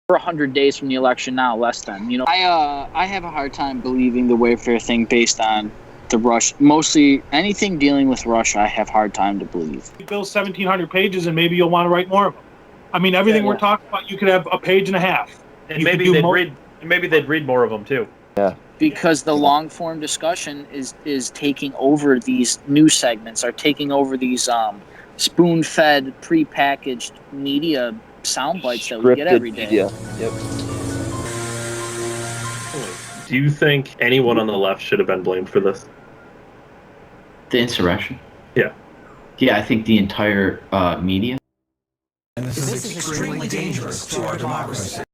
We're 100 days from the election now, less than. I have a hard time believing the Wayfair thing based on the Russia. Mostly anything dealing with Russia, I have a hard time to believe. You fill 1,700 pages, and maybe you'll want to write more of them. I mean, everything we're talking about, you could have a page and a half. And maybe they'd read more of them too. Yeah. Because the long form discussion is taking over these news segments, are taking over these spoon-fed, prepackaged media sound bites that we get every day. Media. Yep. Do you think anyone on the left should have been blamed for this? The insurrection? Yeah. Yeah, I think the entire media. And this is extremely dangerous to our democracy.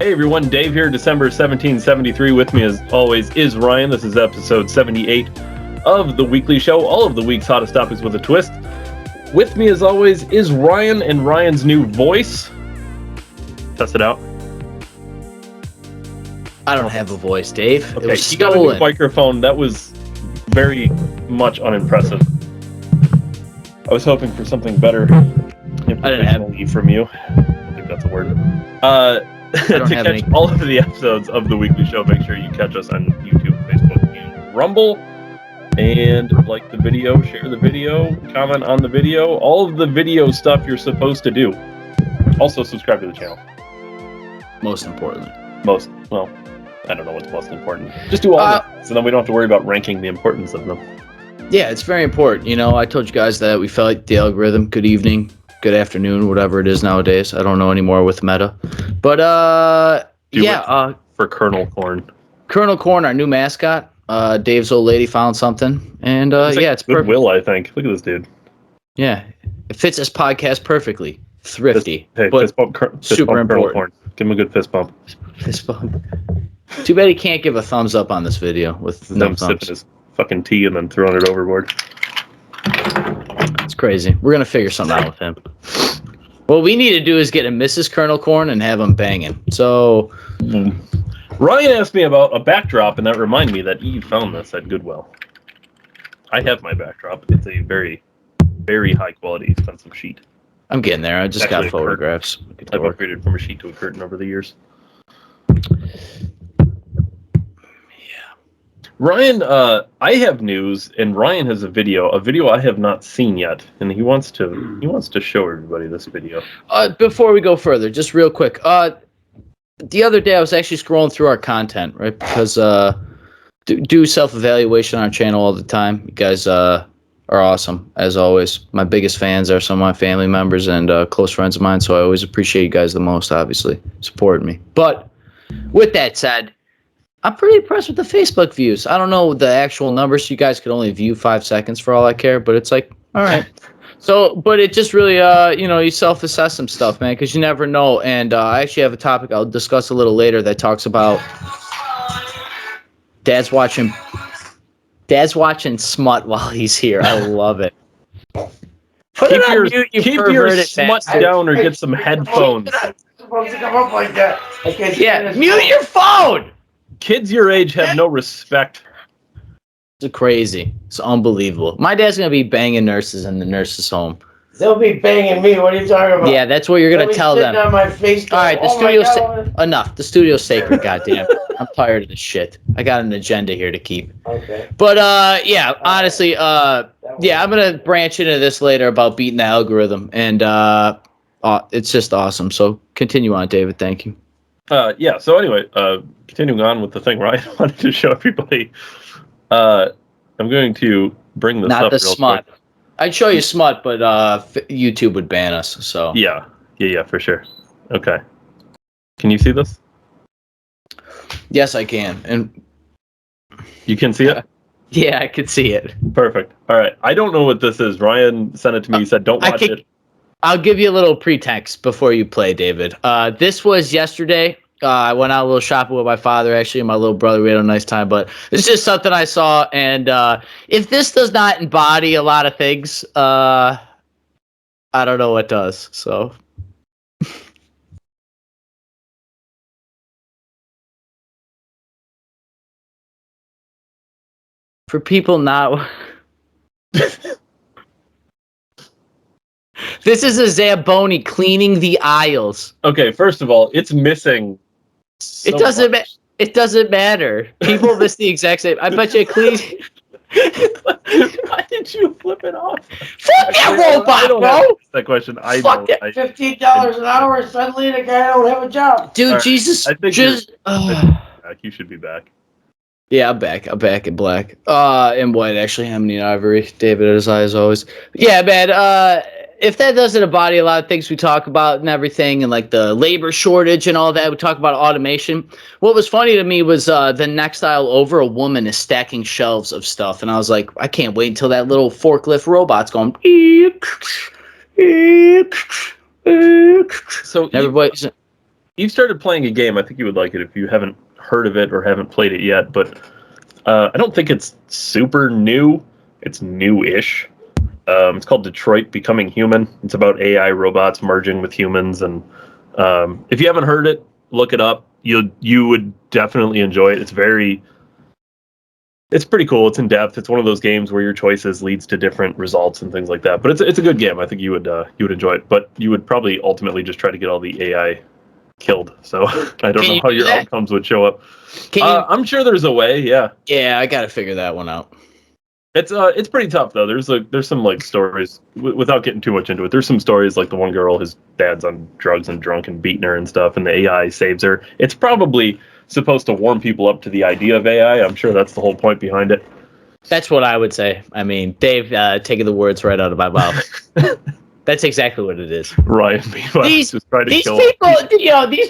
Hey everyone, Dave here, December 1773. With me as always is Ryan. This is episode 78 of The Weekly Show, all of the week's hottest topics with a twist. With me as always is Ryan and Ryan's new voice. Test it out. I don't have a voice, Dave. Okay, it was you got a new stolen. microphone. That was very much unimpressive. I was hoping for something better informationally from you. I don't think that's a word. To catch all of the episodes of The Weekly Show, make sure you catch us on YouTube, Facebook, and Rumble. And like the video, share the video, comment on the video, all of the video stuff you're supposed to do. Also, subscribe to the channel. Most importantly. Well, I don't know what's most important. Just do all of it, so then we don't have to worry about ranking the importance of them. Yeah, it's very important. You know, I told you guys that we felt like the algorithm. Good evening, good afternoon, whatever it is nowadays. I don't know anymore with Meta. But, for Colonel Corn. Colonel Corn, our new mascot. Dave's old lady found something. And, it's perfect. Goodwill, I think. Look at this dude. Yeah, it fits this podcast perfectly. Thrifty. Fist bump, super important. Corn. Give him a good fist bump. Fist bump. Too bad he can't give a thumbs up on this video with no thumbs. Sipping his fucking tea and then throwing it overboard. It's crazy. We're going to figure something out with him. What we need to do is get a Mrs. Colonel Corn and have him banging. So... Ryan asked me about a backdrop, and that reminded me that Eve found this at Goodwill. I have my backdrop. It's a very, very high-quality, expensive sheet. I'm getting there. I just got photographs. I've upgraded from a sheet to a curtain over the years. Yeah. Ryan, I have news, and Ryan has a video I have not seen yet, and he wants to show everybody this video. Before we go further, just real quick. The other day I was actually scrolling through our content, right? Because do self-evaluation on our channel all the time. You guys are awesome, as always. My biggest fans are some of my family members and close friends of mine, so I always appreciate you guys the most, obviously, supporting me. But with that said, I'm pretty impressed with the Facebook views. I don't know the actual numbers. You guys could only view 5 seconds for all I care, but it's like, all right. So, but it just really, you self-assess some stuff, man, because you never know. And I actually have a topic I'll discuss a little later that talks about Dad's watching smut while he's here. I love it. Keep your smut down or get some headphones. Supposed to come up like that. Yeah, mute your phone. Kids your age have no respect. It's crazy. It's unbelievable. My dad's going to be banging nurses in the nurses' home. They'll be banging me. What are you talking about? Yeah, that's what you're going to tell them. On my face all right, the studio's enough. The studio's sacred, goddamn. I'm tired of this shit. I got an agenda here to keep. Okay. But, honestly, I'm going to branch into this later about beating the algorithm. And it's just awesome. So continue on, David. Thank you. So anyway, continuing on with the thing Ryan wanted to show everybody. I'm going to bring this up. Not the real smut. quick. I'd show you smut, but YouTube would ban us. So yeah, for sure. Okay, can you see this? Yes, I can, and you can see it. Yeah, I can see it. Perfect. All right. I don't know what this is. Ryan sent it to me. He said, "Don't watch it." I'll give you a little pretext before you play, David. This was yesterday. I went out a little shopping with my father, actually, and my little brother. We had a nice time, but it's just something I saw. And if this does not embody a lot of things, I don't know what does. So For people not... This is a Zamboni cleaning the aisles. Okay, first of all, it's missing. So It doesn't matter. People miss the exact same. I bet you clean. Why did you flip it off? Fuck that robot, bro. That question. I Fuck know. it. $15 an hour. Suddenly the guy don't have a job. Dude, Right. Jesus. I think just. you should be back. Yeah, I'm back. I'm back in black. In white, actually. Ebony and ivory. David at his eye, as always. Yeah, man. If that doesn't embody a lot of things we talk about and everything, and like the labor shortage and all that, we talk about automation. What was funny to me was the next aisle over, a woman is stacking shelves of stuff, and I was like, I can't wait until that little forklift robot's going. So everybody, you've started playing a game. I think you would like it if you haven't heard of it or haven't played it yet. But I don't think it's super new. It's new-ish. It's called Detroit Becoming Human. It's about AI robots merging with humans, and if you haven't heard it, look it up. You would definitely enjoy it. It's pretty cool. It's in depth. It's one of those games where your choices leads to different results and things like that. But it's a good game. I think you would enjoy it. But you would probably ultimately just try to get all the AI killed. So I don't know how your outcomes would show up. I'm sure there's a way. Yeah. Yeah, I got to figure that one out. It's pretty tough though. There's some like stories without getting too much into it. There's some stories like the one girl, his dad's on drugs and drunk and beating her and stuff, and the AI saves her. It's probably supposed to warm people up to the idea of AI. I'm sure that's the whole point behind it. That's what I would say. I mean, Dave taking the words right out of my mouth. That's exactly what it is. Ryan, these people, these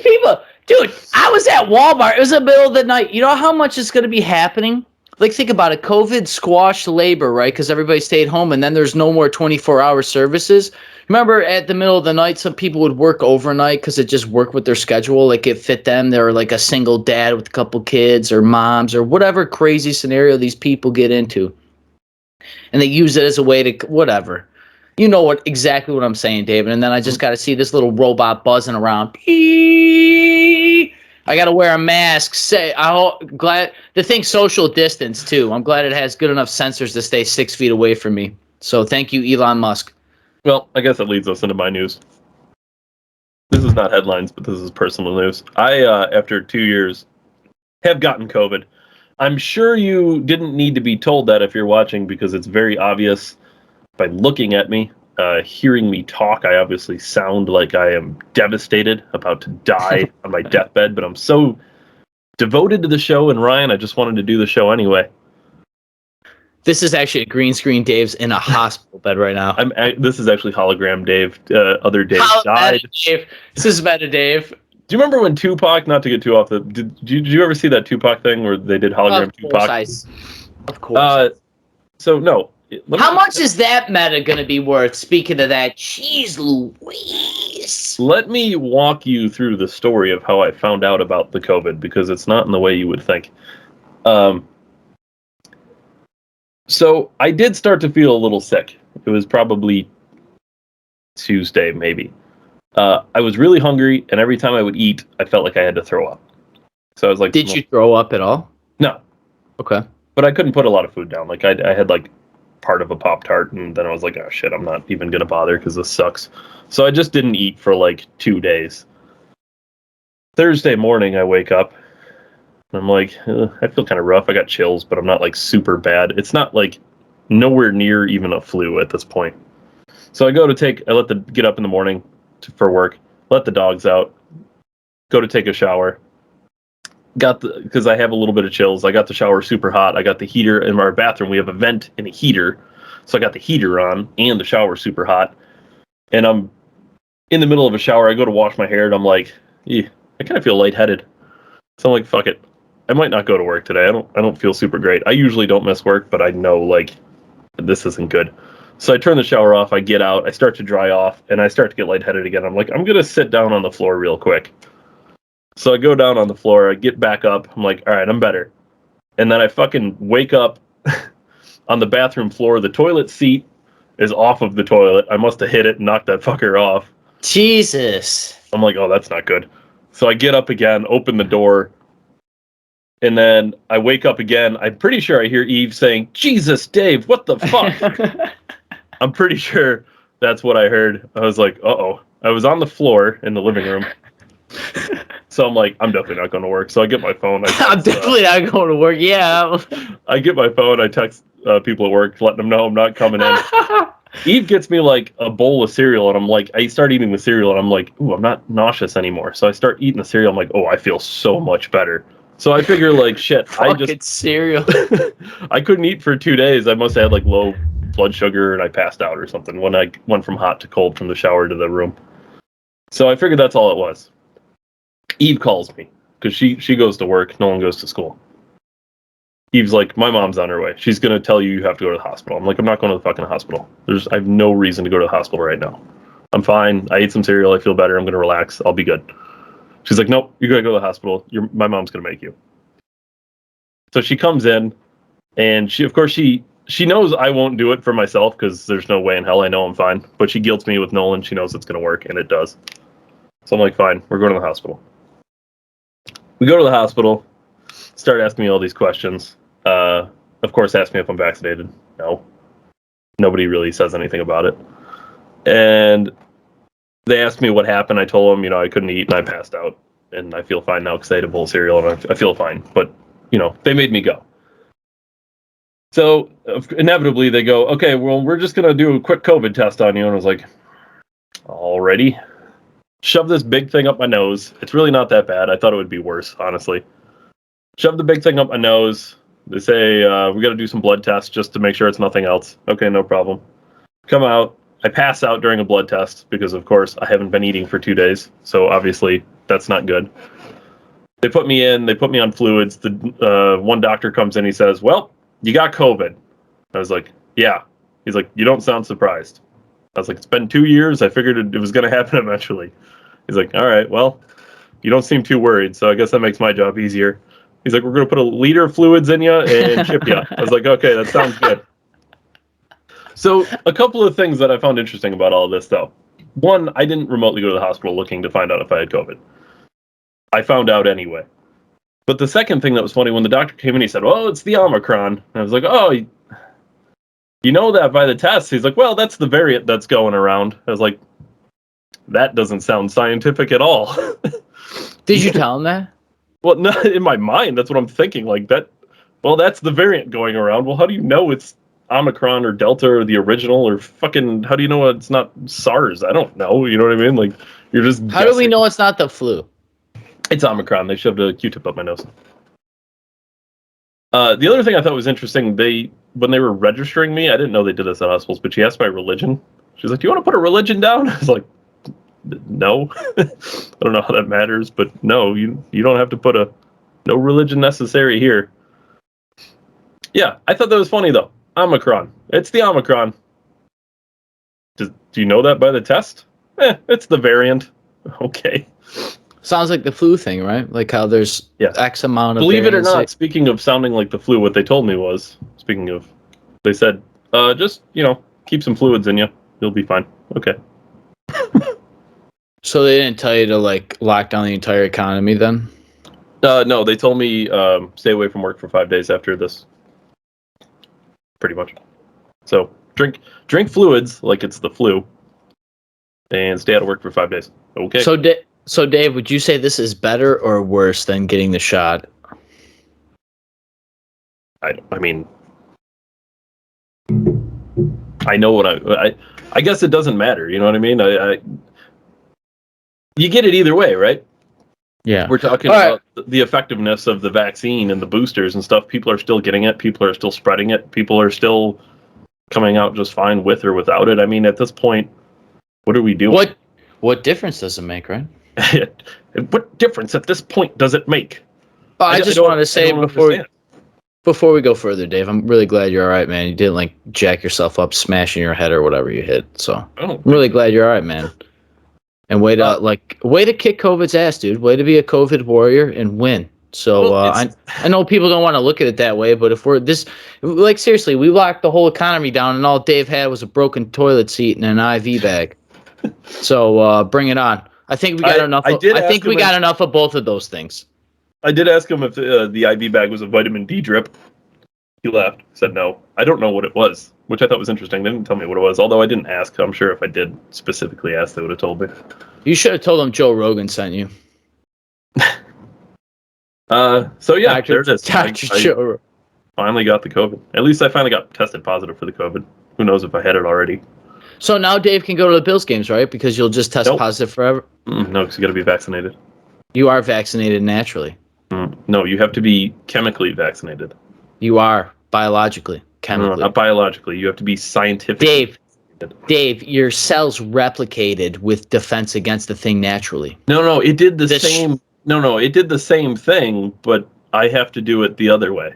people, dude. I was at Walmart. It was the middle of the night. You know how much is going to be happening? Like, think about it. COVID squashed labor, right? Because everybody stayed home, and then there's no more 24-hour services. Remember, at the middle of the night, some people would work overnight because it just worked with their schedule. Like, it fit them. They were like a single dad with a couple kids or moms or whatever crazy scenario these people get into. And they use it as a way to whatever. You know exactly what I'm saying, David. And then I just got to see this little robot buzzing around. I got to wear a mask. Glad the thing's social distance too. I'm glad it has good enough sensors to stay 6 feet away from me. So thank you, Elon Musk. Well, I guess that leads us into my news. This is not headlines, but this is personal news. I, after 2 years, have gotten COVID. I'm sure you didn't need to be told that if you're watching, because it's very obvious by looking at me. Hearing me talk, I obviously sound like I am devastated, about to die on my deathbed, but I'm so devoted to the show, and Ryan, I just wanted to do the show anyway. This is actually a green screen. Dave's in a hospital bed right now. This is actually hologram Dave. Other Dave died. Dave. This is Meta Dave. Do you remember when Tupac, not to get too off the... Did you ever see that Tupac thing where they did hologram Tupac? Of course. So, no. How much is that meta going to be worth? Speaking of that, jeez Louise. Let me walk you through the story of how I found out about the COVID, because it's not in the way you would think. So I did start to feel a little sick. It was probably Tuesday, maybe. I was really hungry, and every time I would eat, I felt like I had to throw up. So I was like, did you throw up at all? No. Okay. But I couldn't put a lot of food down. Like I had like part of a Pop-Tart, and then I was like, oh shit, I'm not even gonna bother because this sucks. So I just didn't eat for like 2 days. Thursday morning I wake up and I'm like, I feel kind of rough. I got chills, but I'm not like super bad. It's not like nowhere near even a flu at this point. So I get up in the morning for work, let the dogs out, go to take a shower. Because I have a little bit of chills, I got the shower super hot. I got the heater in our bathroom. We have a vent and a heater. So I got the heater on and the shower super hot. And I'm in the middle of a shower. I go to wash my hair and I'm like, I kind of feel lightheaded. So I'm like, fuck it. I might not go to work today. I don't feel super great. I usually don't miss work, but I know like this isn't good. So I turn the shower off. I get out. I start to dry off and I start to get lightheaded again. I'm like, I'm going to sit down on the floor real quick. So I go down on the floor, I get back up, I'm like, all right, I'm better. And then I fucking wake up on the bathroom floor. The toilet seat is off of the toilet. I must have hit it and knocked that fucker off. Jesus. I'm like, oh, that's not good. So I get up again, open the door. And then I wake up again. I'm pretty sure I hear Eve saying, "Jesus, Dave, what the fuck?" I'm pretty sure that's what I heard. I was like, uh-oh. I was on the floor in the living room. So I'm like, I'm definitely not going to work. So I get my phone. I'm definitely not going to work. Yeah. I get my phone. I text people at work, letting them know I'm not coming in. Eve gets me like a bowl of cereal, and I'm like, I start eating the cereal, and I'm like, ooh, I'm not nauseous anymore. So I start eating the cereal. I'm like, oh, I feel so much better. So I figure, like, shit, cereal. I couldn't eat for 2 days. I must have had like low blood sugar, and I passed out or something when I went from hot to cold from the shower to the room. So I figured that's all it was. Eve calls me because she goes to work. No one goes to school. Eve's like, my mom's on her way. She's going to tell you have to go to the hospital. I'm like, I'm not going to the fucking hospital. I have no reason to go to the hospital right now. I'm fine. I ate some cereal. I feel better. I'm going to relax. I'll be good. She's like, nope, you got to go to the hospital. My mom's going to make you. So she comes in, and she knows I won't do it for myself because there's no way in hell I know I'm fine. But she guilts me with Nolan. She knows it's going to work, and it does. So I'm like, fine, we're going to the hospital. We go to the hospital, start asking me all these questions. Of course, ask me if I'm vaccinated. No. Nobody really says anything about it. And they asked me what happened. I told them, I couldn't eat and I passed out. And I feel fine now because I ate a bowl of cereal and I feel fine. But, they made me go. So inevitably they go, okay, well, we're just going to do a quick COVID test on you. And I was like, alrighty. Shove this big thing up my nose. It's really not that bad. I thought it would be worse, honestly. Shove the big thing up my nose. They say, we got to do some blood tests just to make sure it's nothing else. Okay, no problem. Come out. I pass out during a blood test because, of course, I haven't been eating for 2 days. So obviously, that's not good. They put me in. They put me on fluids. The one doctor comes in. He says, well, you got COVID. I was like, yeah. He's like, you don't sound surprised. I was like, it's been 2 years. I figured it was going to happen eventually. He's like, all right, well, you don't seem too worried, so I guess that makes my job easier. He's like, we're going to put a liter of fluids in you and chip you. I was like, okay, that sounds good. So a couple of things that I found interesting about all of this, though. One, I didn't remotely go to the hospital looking to find out if I had COVID. I found out anyway. But the second thing that was funny, when the doctor came in, he said, well, it's the Omicron. And I was like, oh, you know that by the test. He's like, well, that's the variant that's going around. I was like, that doesn't sound scientific at all. Did you tell him that? Well, not in my mind. That's what I'm thinking. Like that. Well, that's the variant going around. Well, how do you know it's Omicron or Delta or the original or fucking? How do you know it's not SARS? I don't know. You know what I mean? Like you're just. How do we know it's not the flu? It's Omicron. They shoved a Q-tip up my nose. The other thing I thought was interesting, when they were registering me, I didn't know they did this at hospitals, but she asked my religion. She's like, do you want to put a religion down? I was like, no. I don't know how that matters, but no, you don't have to put no religion necessary here. Yeah, I thought that was funny, though. Omicron. It's the Omicron. Do you know that by the test? It's the variant. Okay. Sounds like the flu thing, right? Like how there's X amount of Believe it or variants. not, speaking of sounding like the flu, what they told me was, they said, just, keep some fluids in you. You'll be fine. Okay. So they didn't tell you to, lock down the entire economy then? No, they told me stay away from work for 5 days after this. Pretty much. So drink fluids like it's the flu and stay out of work for 5 days. Okay. So Dave, would you say this is better or worse than getting the shot? I mean, I know what I guess it doesn't matter. You know what I mean? You get it either way, right? Yeah. We're talking about the effectiveness of the vaccine and the boosters and stuff. People are still getting it. People are still spreading it. People are still coming out just fine with or without it. I mean, at this point, what are we doing? What difference does it make, right? What difference at this point does it make? I just want to say before we go further, Dave, I'm really glad you're all right, man. You didn't jack yourself up, smashing your head or whatever you hit. So I'm really glad you're all right, man. And way to kick COVID's ass, dude. Way to be a COVID warrior and win. So I know people don't want to look at it that way, but if we're seriously, we locked the whole economy down, and all Dave had was a broken toilet seat and an IV bag. So bring it on. I think we got enough. I think we got enough of both of those things. I did ask him if the IV bag was a vitamin D drip. He laughed. Said no. I don't know what it was, which I thought was interesting. They didn't tell me what it was, although I didn't ask. I'm sure if I did specifically ask, they would have told me. You should have told him Joe Rogan sent you. So yeah, there it is. Dr. I Joe. finally got the COVID. At least I finally got tested positive for the COVID. Who knows if I had it already? So now Dave can go to the Bills games, right? Because you'll just test positive forever. No, because you got to be vaccinated. You are vaccinated naturally. No, you have to be chemically vaccinated. You are biologically, chemically. No, not biologically. You have to be scientifically. Dave, your cells replicated with defense against the thing naturally. No, it did the same. No, it did the same thing, but I have to do it the other way.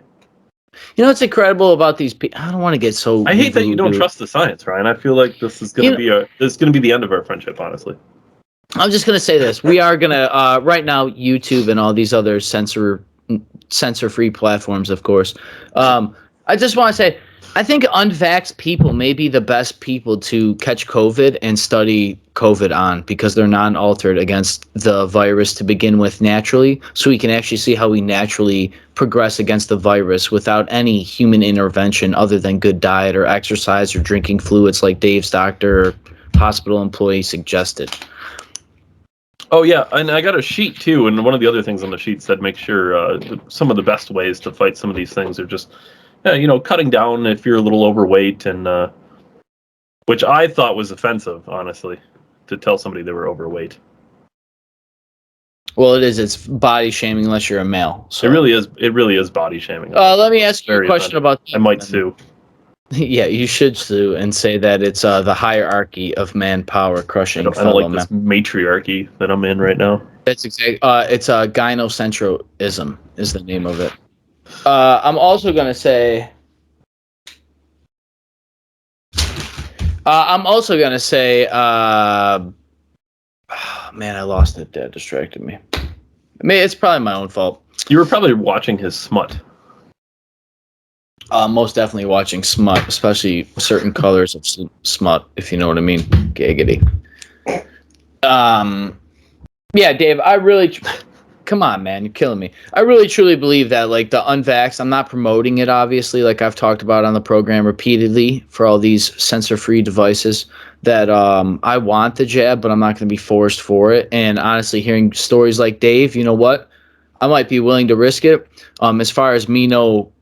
You know what's incredible about these people? I don't want to get so. I hate that you don't trust the science, Ryan. I feel like this is going to be the end of our friendship, honestly. I'm just going to say this: we are going to right now YouTube and all these other censor-free platforms, of course. I just want to say, I think unvaxxed people may be the best people to catch COVID and study COVID on, because they're non-altered against the virus to begin with naturally, so we can actually see how we naturally progress against the virus without any human intervention other than good diet or exercise or drinking fluids like Dave's doctor or hospital employee suggested. Oh yeah, and I got a sheet too, and one of the other things on the sheet said make sure some of the best ways to fight some of these things are just cutting down if you're a little overweight, and which I thought was offensive, honestly, to tell somebody they were overweight. Well, it is. It's body shaming unless you're a male. So. It really is body shaming. Let me ask you a question about. I might sue. Yeah, you should sue and say that it's the hierarchy of manpower crushing. I don't like this matriarchy that I'm in right now. That's exactly. It's gynocentrism is the name of it. I'm also gonna say. Man, I lost it. That distracted me. I mean, it's probably my own fault. You were probably watching his smut. Most definitely watching smut, especially certain colors of smut, if you know what I mean. Giggity. Yeah, Dave, I really... Come on, man, you're killing me. I really, truly believe that, like, the unvaxxed, I'm not promoting it, obviously, like I've talked about on the program repeatedly for all these censor-free devices, that I want the jab, but I'm not going to be forced for it. And honestly, hearing stories like Dave, you know what? I might be willing to risk it. As far as me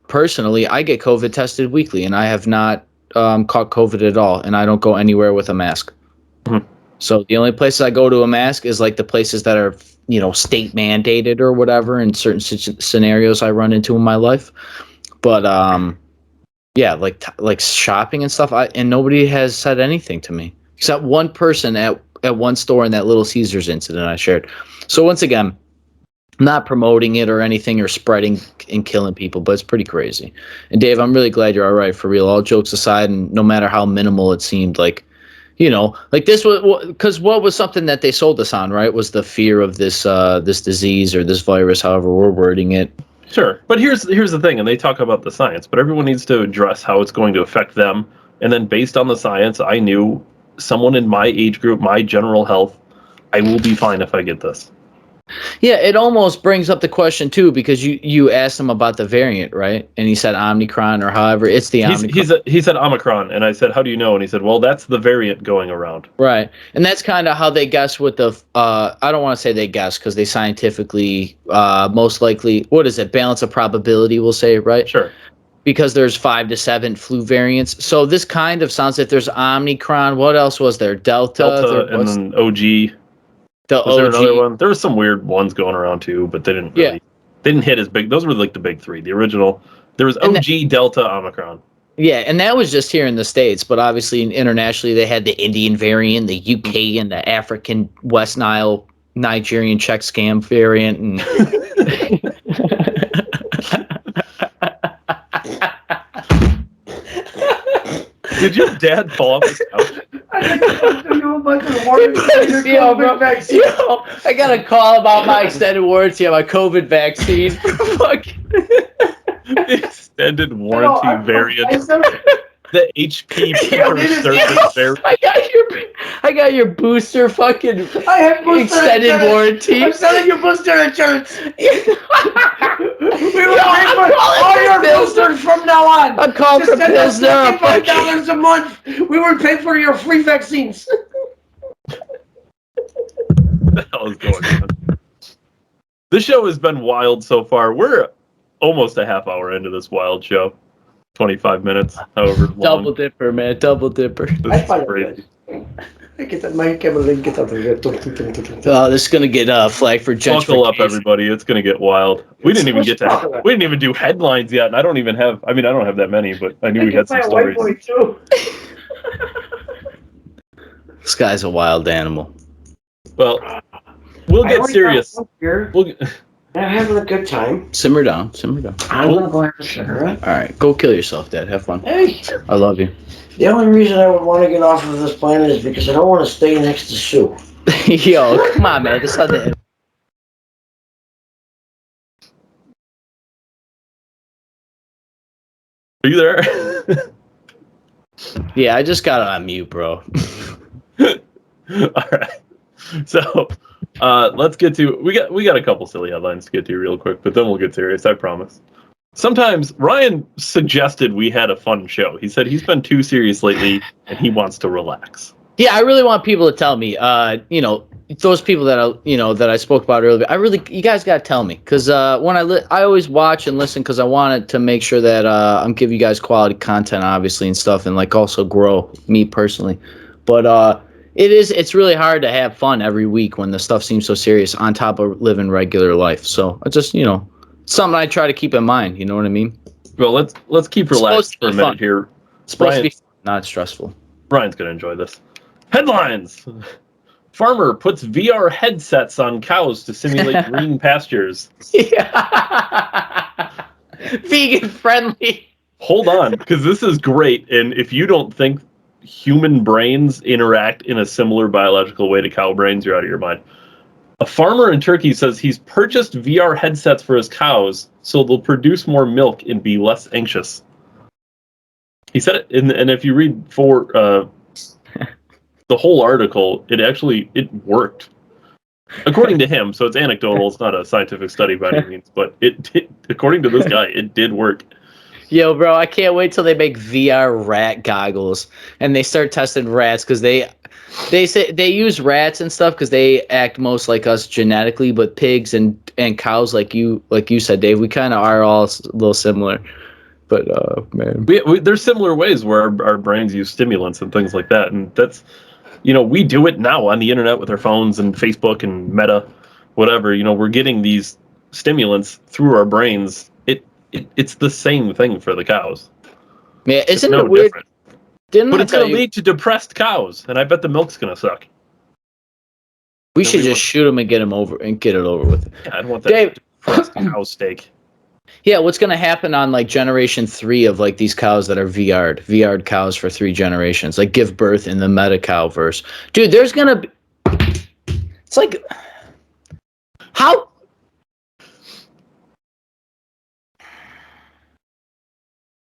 personally, I get COVID tested weekly, and I have not caught COVID at all, and I don't go anywhere with a mask. Mm-hmm. So the only places I go to a mask is like the places that are, state mandated or whatever in certain scenarios I run into in my life. But yeah, like shopping and stuff, and nobody has said anything to me except one person at one store in that Little Caesars incident I shared. So once again, not promoting it or anything or spreading and killing people, but it's pretty crazy. And Dave, I'm really glad you're all right, for real. All jokes aside, and no matter how minimal it seemed, like, like this was, because what was something that they sold us on, right, was the fear of this this disease or this virus, however we're wording it. Sure, but here's the thing, and they talk about the science, but everyone needs to address how it's going to affect them, and then based on the science, I knew someone in my age group, my general health, I will be fine if I get this. Yeah, it almost brings up the question too, because you asked him about the variant, right? And he said Omicron, or however, it's the Omicron. He said Omicron, and I said, how do you know? And he said, well, that's the variant going around. Right, and that's kind of how they guess with the. I don't want to say they guess, because they scientifically, most likely, what is it? Balance of probability, we'll say, right? Sure. Because there's 5 to 7 flu variants, so this kind of sounds like there's Omicron. What else was there? Delta, and then OG. Was there another one? There was some weird ones going around too, but they didn't really, they didn't hit as big. Those were like the big three. The original, there was OG, Delta, Omicron. Yeah, and that was just here in the States, but obviously internationally they had the Indian variant, the UK, and the African West Nile Nigerian check scam variant. And Did your dad fall off the couch? I got a call about my extended warranty on my COVID vaccine. The extended warranty variant. The HP Peter variant. I got your booster fucking I have booster extended insurance. warranty. I'm selling your booster insurance. sponsors from now on. I'm calling for Send us Pilsner. $55 a month. We will pay for your free vaccines. What the hell is going on? This show has been wild so far. We're almost a half hour into this wild show. 25 minutes, however long. Double dipper, man. Double dipper. This is crazy. I get that my camera get out of here. Oh, this is gonna get flagged for gentrification. Buckle up, everybody. It's gonna get wild. We didn't even do headlines yet, and I don't even have. I mean, I don't have that many, but I knew we had some stories. Too. This guy's a wild animal. Well, we'll get serious. I'm having a good time. Simmer down. Simmer down. I'm gonna go have a cigarette. All right, go kill yourself, Dad. Have fun. Hey. I love you. The only reason I would want to get off of this planet is because I don't want to stay next to Sue. Yo, come on, man. This other. Are you there? Yeah, I just got on mute, bro. All right. So, let's get to we got a couple silly headlines to get to real quick, but then we'll get serious. I promise. Sometimes Ryan suggested we had a fun show. He said he's been too serious lately, and he wants to relax. Yeah, I really want people to tell me. Those people that I spoke about earlier. You guys got to tell me because when I always watch and listen because I wanted to make sure that I'm giving you guys quality content, obviously, and stuff, and like also grow me personally. But it's really hard to have fun every week when the stuff seems so serious on top of living regular life. So I just something I try to keep in mind. You know what I mean? Well, let's keep relaxed for a minute here. It's supposed to be fun, not stressful. Brian's gonna enjoy this. Headlines. Farmer puts VR headsets on cows to simulate green pastures. Yeah. Vegan friendly. Hold on, because this is great. And if you don't think human brains interact in a similar biological way to cow brains, you're out of your mind. A farmer in Turkey says he's purchased VR headsets for his cows so they'll produce more milk and be less anxious. He said it, and if you read the whole article, it worked. According to him, so it's anecdotal, it's not a scientific study by any means, but according to this guy, it did work. Yo, bro, I can't wait till they make VR rat goggles and they start testing rats because they say they use rats and stuff because they act most like us genetically, but pigs and cows, like you said, Dave, we kind of are all a little similar. But man, there's similar ways where our brains use stimulants and things like that, and that's we do it now on the internet with our phones and Facebook and Meta, whatever. We're getting these stimulants through our brains. It's the same thing for the cows. Yeah, isn't it weird? But it's going to lead to depressed cows, and I bet the milk's going to suck. We should just shoot them and get it over with. Yeah, I don't want that Dave, cow steak. Yeah, what's going to happen on like generation 3 of like these cows that are VR'd cows for 3 generations, like give birth in the meta cow verse. Dude, there's going to be, it's like, how?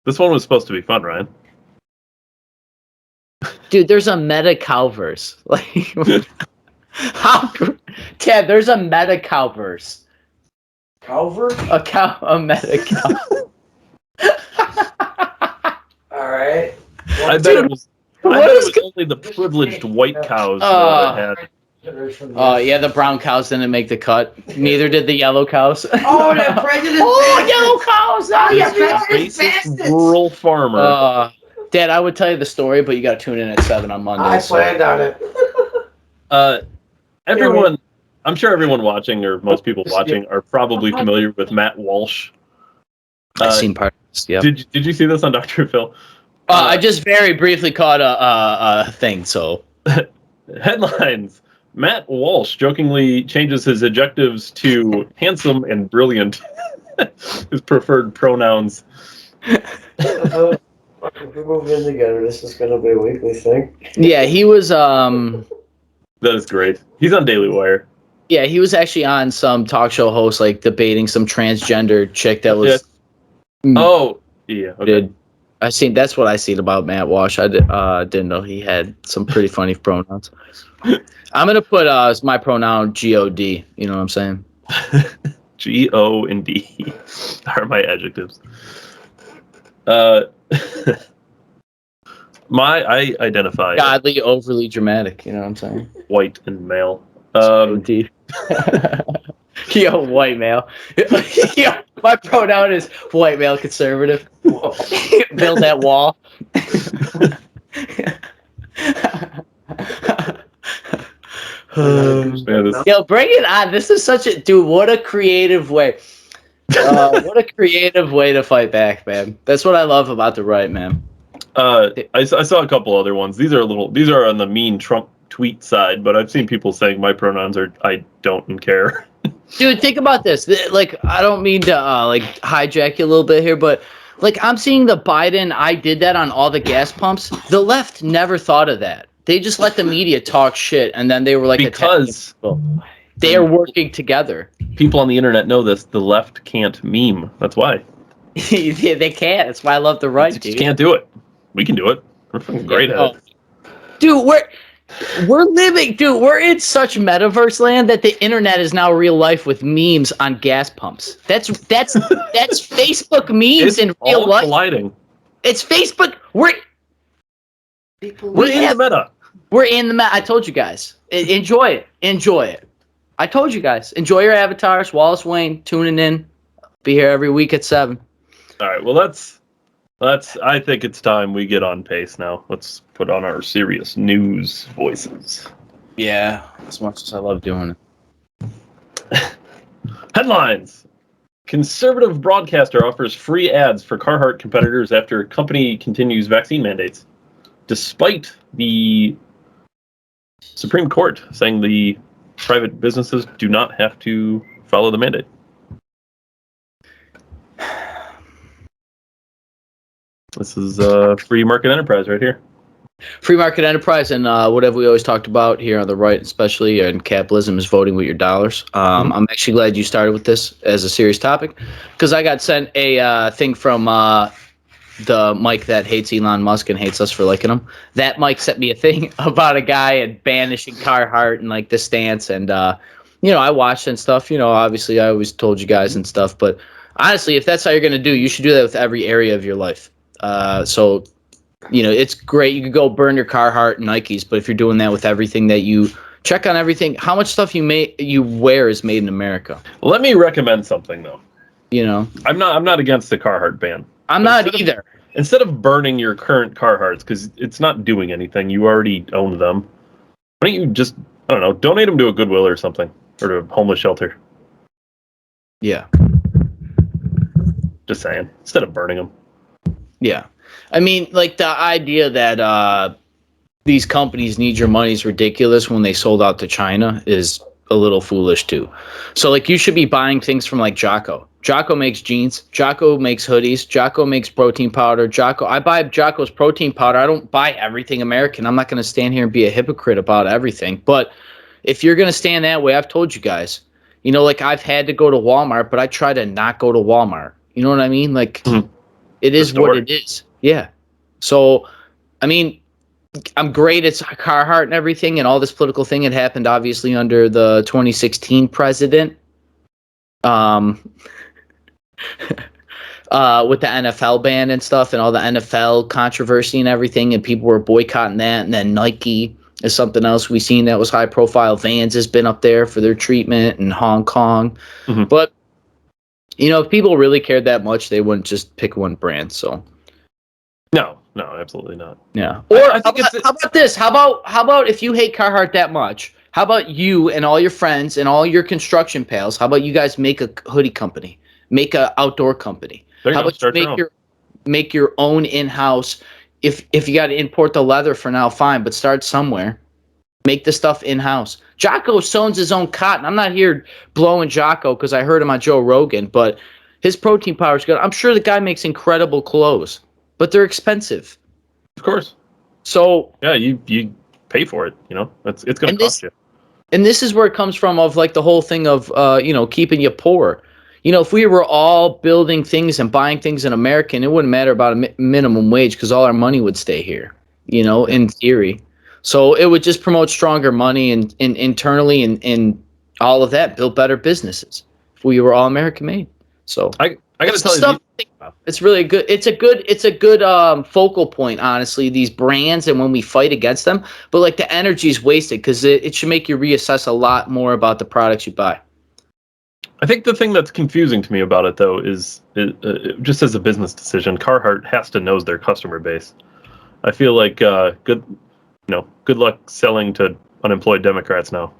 This one was supposed to be fun, Ryan. Dude, there's a meta cow verse. Like, how? Ted, there's a meta cow verse. Calvert? A meta cow. All right. I bet it was only the privileged white cows that had. Oh, yeah, the brown cows didn't make the cut. Neither did the yellow cows. Oh, the prejudice. Oh, yellow cows! Oh, yeah, Racist rural farmer. Dad, I would tell you the story, but you got to tune in at 7 on Monday. I planned on it. Everyone, I'm sure everyone watching, or most people watching, are probably familiar with Matt Walsh. I've seen part of this, yeah. Did you see this on Dr. Phil? I just very briefly caught a thing, so. Headlines. Matt Walsh jokingly changes his adjectives to handsome and brilliant. His preferred pronouns. If we move in together, this is going to be a weekly thing. Yeah, he was, That is great. He's on Daily Wire. Yeah, he was actually on some talk show host, like, debating some transgender chick that was... Oh, yeah, okay. That's what I seen about Matt Walsh. I didn't know he had some pretty funny pronouns. I'm going to put my pronoun G-O-D. You know what I'm saying? G-O and D are my adjectives. I identify Godly, overly dramatic. You know what I'm saying? white and male. Indeed. Yo, white male. Yo, my pronoun is white male conservative. Build that wall. Yo, bring it on. This is such a dude. What a creative way. What a creative way to fight back, man. That's what I love about the right, man. I saw a couple other ones. These are on the mean Trump tweet side, but I've seen people saying my pronouns are I don't care. Dude, think about this. Like, I don't mean to like hijack you a little bit here, but like I'm seeing the Biden, I did that on all the gas pumps. The left never thought of that. They just let the media talk shit, and then they were like, because they are working together. People on the internet know this. The left can't meme. That's why. Yeah, they can't. That's why I love the right. They just can't do it. We can do it. We're fucking great at it. Dude, we're living, dude. We're in such metaverse land that the internet is now real life with memes on gas pumps. That's Facebook memes in real life. Colliding. It's Facebook. We're in the meta. We're in the meta. I told you guys. Enjoy it. Enjoy it. I told you guys. Enjoy your avatars. Wallace Wayne tuning in. Be here every week at 7. All right. Well, let's. I think it's time we get on pace now. Let's put on our serious news voices. Yeah, as much as I love doing it. Headlines. Conservative broadcaster offers free ads for Carhart competitors after company continues vaccine mandates, despite the Supreme Court saying the private businesses do not have to follow the mandate. This is free market enterprise right here. Free market enterprise and whatever we always talked about here on the right, especially in capitalism, is voting with your dollars. I'm actually glad you started with this as a serious topic because I got sent a thing from the Mike that hates Elon Musk and hates us for liking him. That Mike sent me a thing about a guy and banishing Carhart and like the stance. And, I watched and stuff. Obviously I always told you guys and stuff. But honestly, if that's how you're going to do, you should do that with every area of your life. It's great. You could go burn your Carhartt and Nikes, but if you're doing that with everything that you check on everything, how much stuff you wear is made in America. Let me recommend something though. I'm not against the Carhart ban. I'm not either. Instead of burning your current Carhartts, because it's not doing anything, you already own them. Why don't you just, I don't know, donate them to a Goodwill or something, or to a homeless shelter? Yeah. Just saying. Instead of burning them. Yeah. I mean, like the idea that these companies need your money is ridiculous when they sold out to China is a little foolish too. So like you should be buying things from like Jocko. Jocko makes jeans. Jocko makes hoodies. Jocko makes protein powder. I buy Jocko's protein powder. I don't buy everything American. I'm not going to stand here and be a hypocrite about everything. But if you're going to stand that way, I've told you guys, like I've had to go to Walmart, but I try to not go to Walmart. You know what I mean? Like it is what it is. Yeah. So, I mean, I'm great at Carhart and everything and all this political thing. It happened obviously under the 2016 president. With the NFL ban and stuff and all the NFL controversy and everything, and people were boycotting that. And then Nike is something else we've seen that was high profile. Vans has been up there for their treatment in Hong Kong. But, if people really cared that much, they wouldn't just pick one brand. So, no, absolutely not. Yeah. Or how about this? How about if you hate Carhartt that much? How about you and all your friends and all your construction pals? How about you guys make a hoodie company? Make an outdoor company. How about you make your own in-house? If you got to import the leather for now, fine, but start somewhere. Make the stuff in-house. Jocko sews his own cotton. I'm not here blowing Jocko because I heard him on Joe Rogan, but his protein powder is good. I'm sure the guy makes incredible clothes, but they're expensive. Of course. So yeah, you pay for it. It's going to cost you. And this is where it comes from of like the whole thing of keeping you poor. If we were all building things and buying things in America, it wouldn't matter about a minimum wage because all our money would stay here, in theory. So it would just promote stronger money and internally and all of that, build better businesses if we were all American made. So I gotta tell you, stuff to think about. It's really good. It's a good focal point, honestly. These brands and when we fight against them, but like the energy is wasted because it should make you reassess a lot more about the products you buy. I think the thing that's confusing to me about it, though, is just as a business decision, Carhart has to know their customer base. I feel like good luck selling to unemployed Democrats now.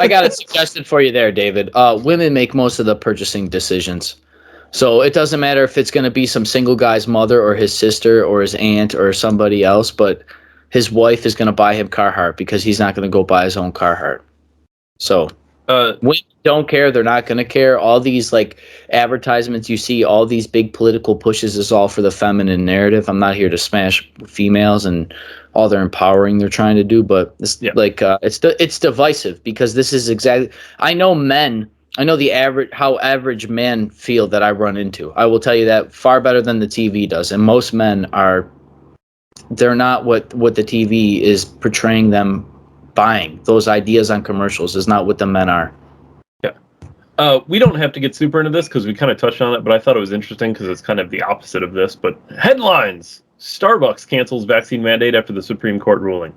I got a suggestion for you there, David. Women make most of the purchasing decisions. So it doesn't matter if it's going to be some single guy's mother or his sister or his aunt or somebody else, but his wife is going to buy him Carhart because he's not going to go buy his own Carhart. So women don't care. They're not going to care. All these like advertisements you see, all these big political pushes is all for the feminine narrative. I'm not here to smash females and all their empowering they're trying to do, but it's it's divisive because this is exactly. I know how average men feel that I run into. I will tell you that far better than the TV does. And most men they're not what the TV is portraying them buying. Those ideas on commercials is not what the men are. Yeah. We don't have to get super into this because we kind of touched on it, but I thought it was interesting because it's kind of the opposite of this. But headlines: Starbucks cancels vaccine mandate after the Supreme Court ruling.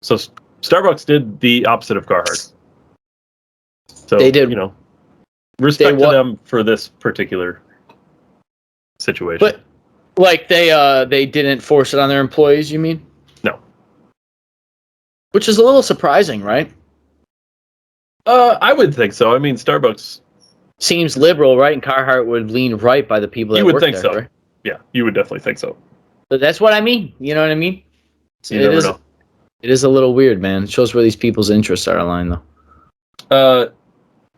So Starbucks did the opposite of Carhart. So they did, respect to them for this particular situation. But like they didn't force it on their employees, you mean? No. Which is a little surprising, right? I would think so. I mean, Starbucks seems liberal, right? And Carhart would lean right by the people that you would work think there, so. right? Yeah, you would definitely think so. But that's what I mean. You know what I mean? You never know. It is a little weird, man. It shows where these people's interests are aligned, though.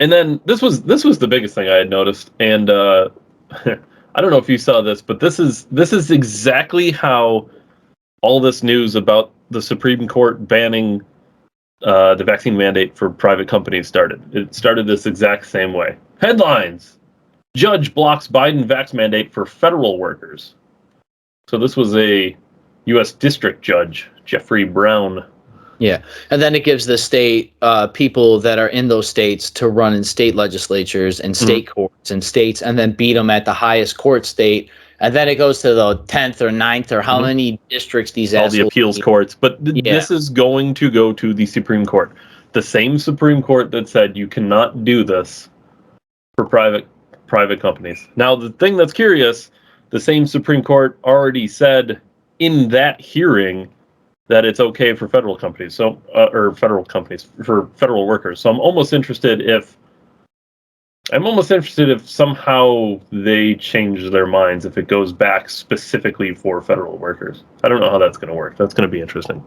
And then this was the biggest thing I had noticed, and I don't know if you saw this, but this is exactly how all this news about the Supreme Court banning the vaccine mandate for private companies started. It started this exact same way. Headlines: Judge blocks Biden vax mandate for federal workers. So this was a U.S. District Judge, Jeffrey Brown. Yeah, and then it gives the state people that are in those states to run in state legislatures and state courts and states, and then beat them at the highest court state, and then it goes to the 10th or 9th or how many districts these all the appeals courts. But this is going to go to the Supreme Court, the same Supreme Court that said you cannot do this for private companies. Now, the thing that's curious, the same Supreme Court already said in that hearing that it's okay for federal companies, for federal workers. So I'm almost interested if somehow they change their minds if it goes back specifically for federal workers. I don't know how that's going to work. That's going to be interesting.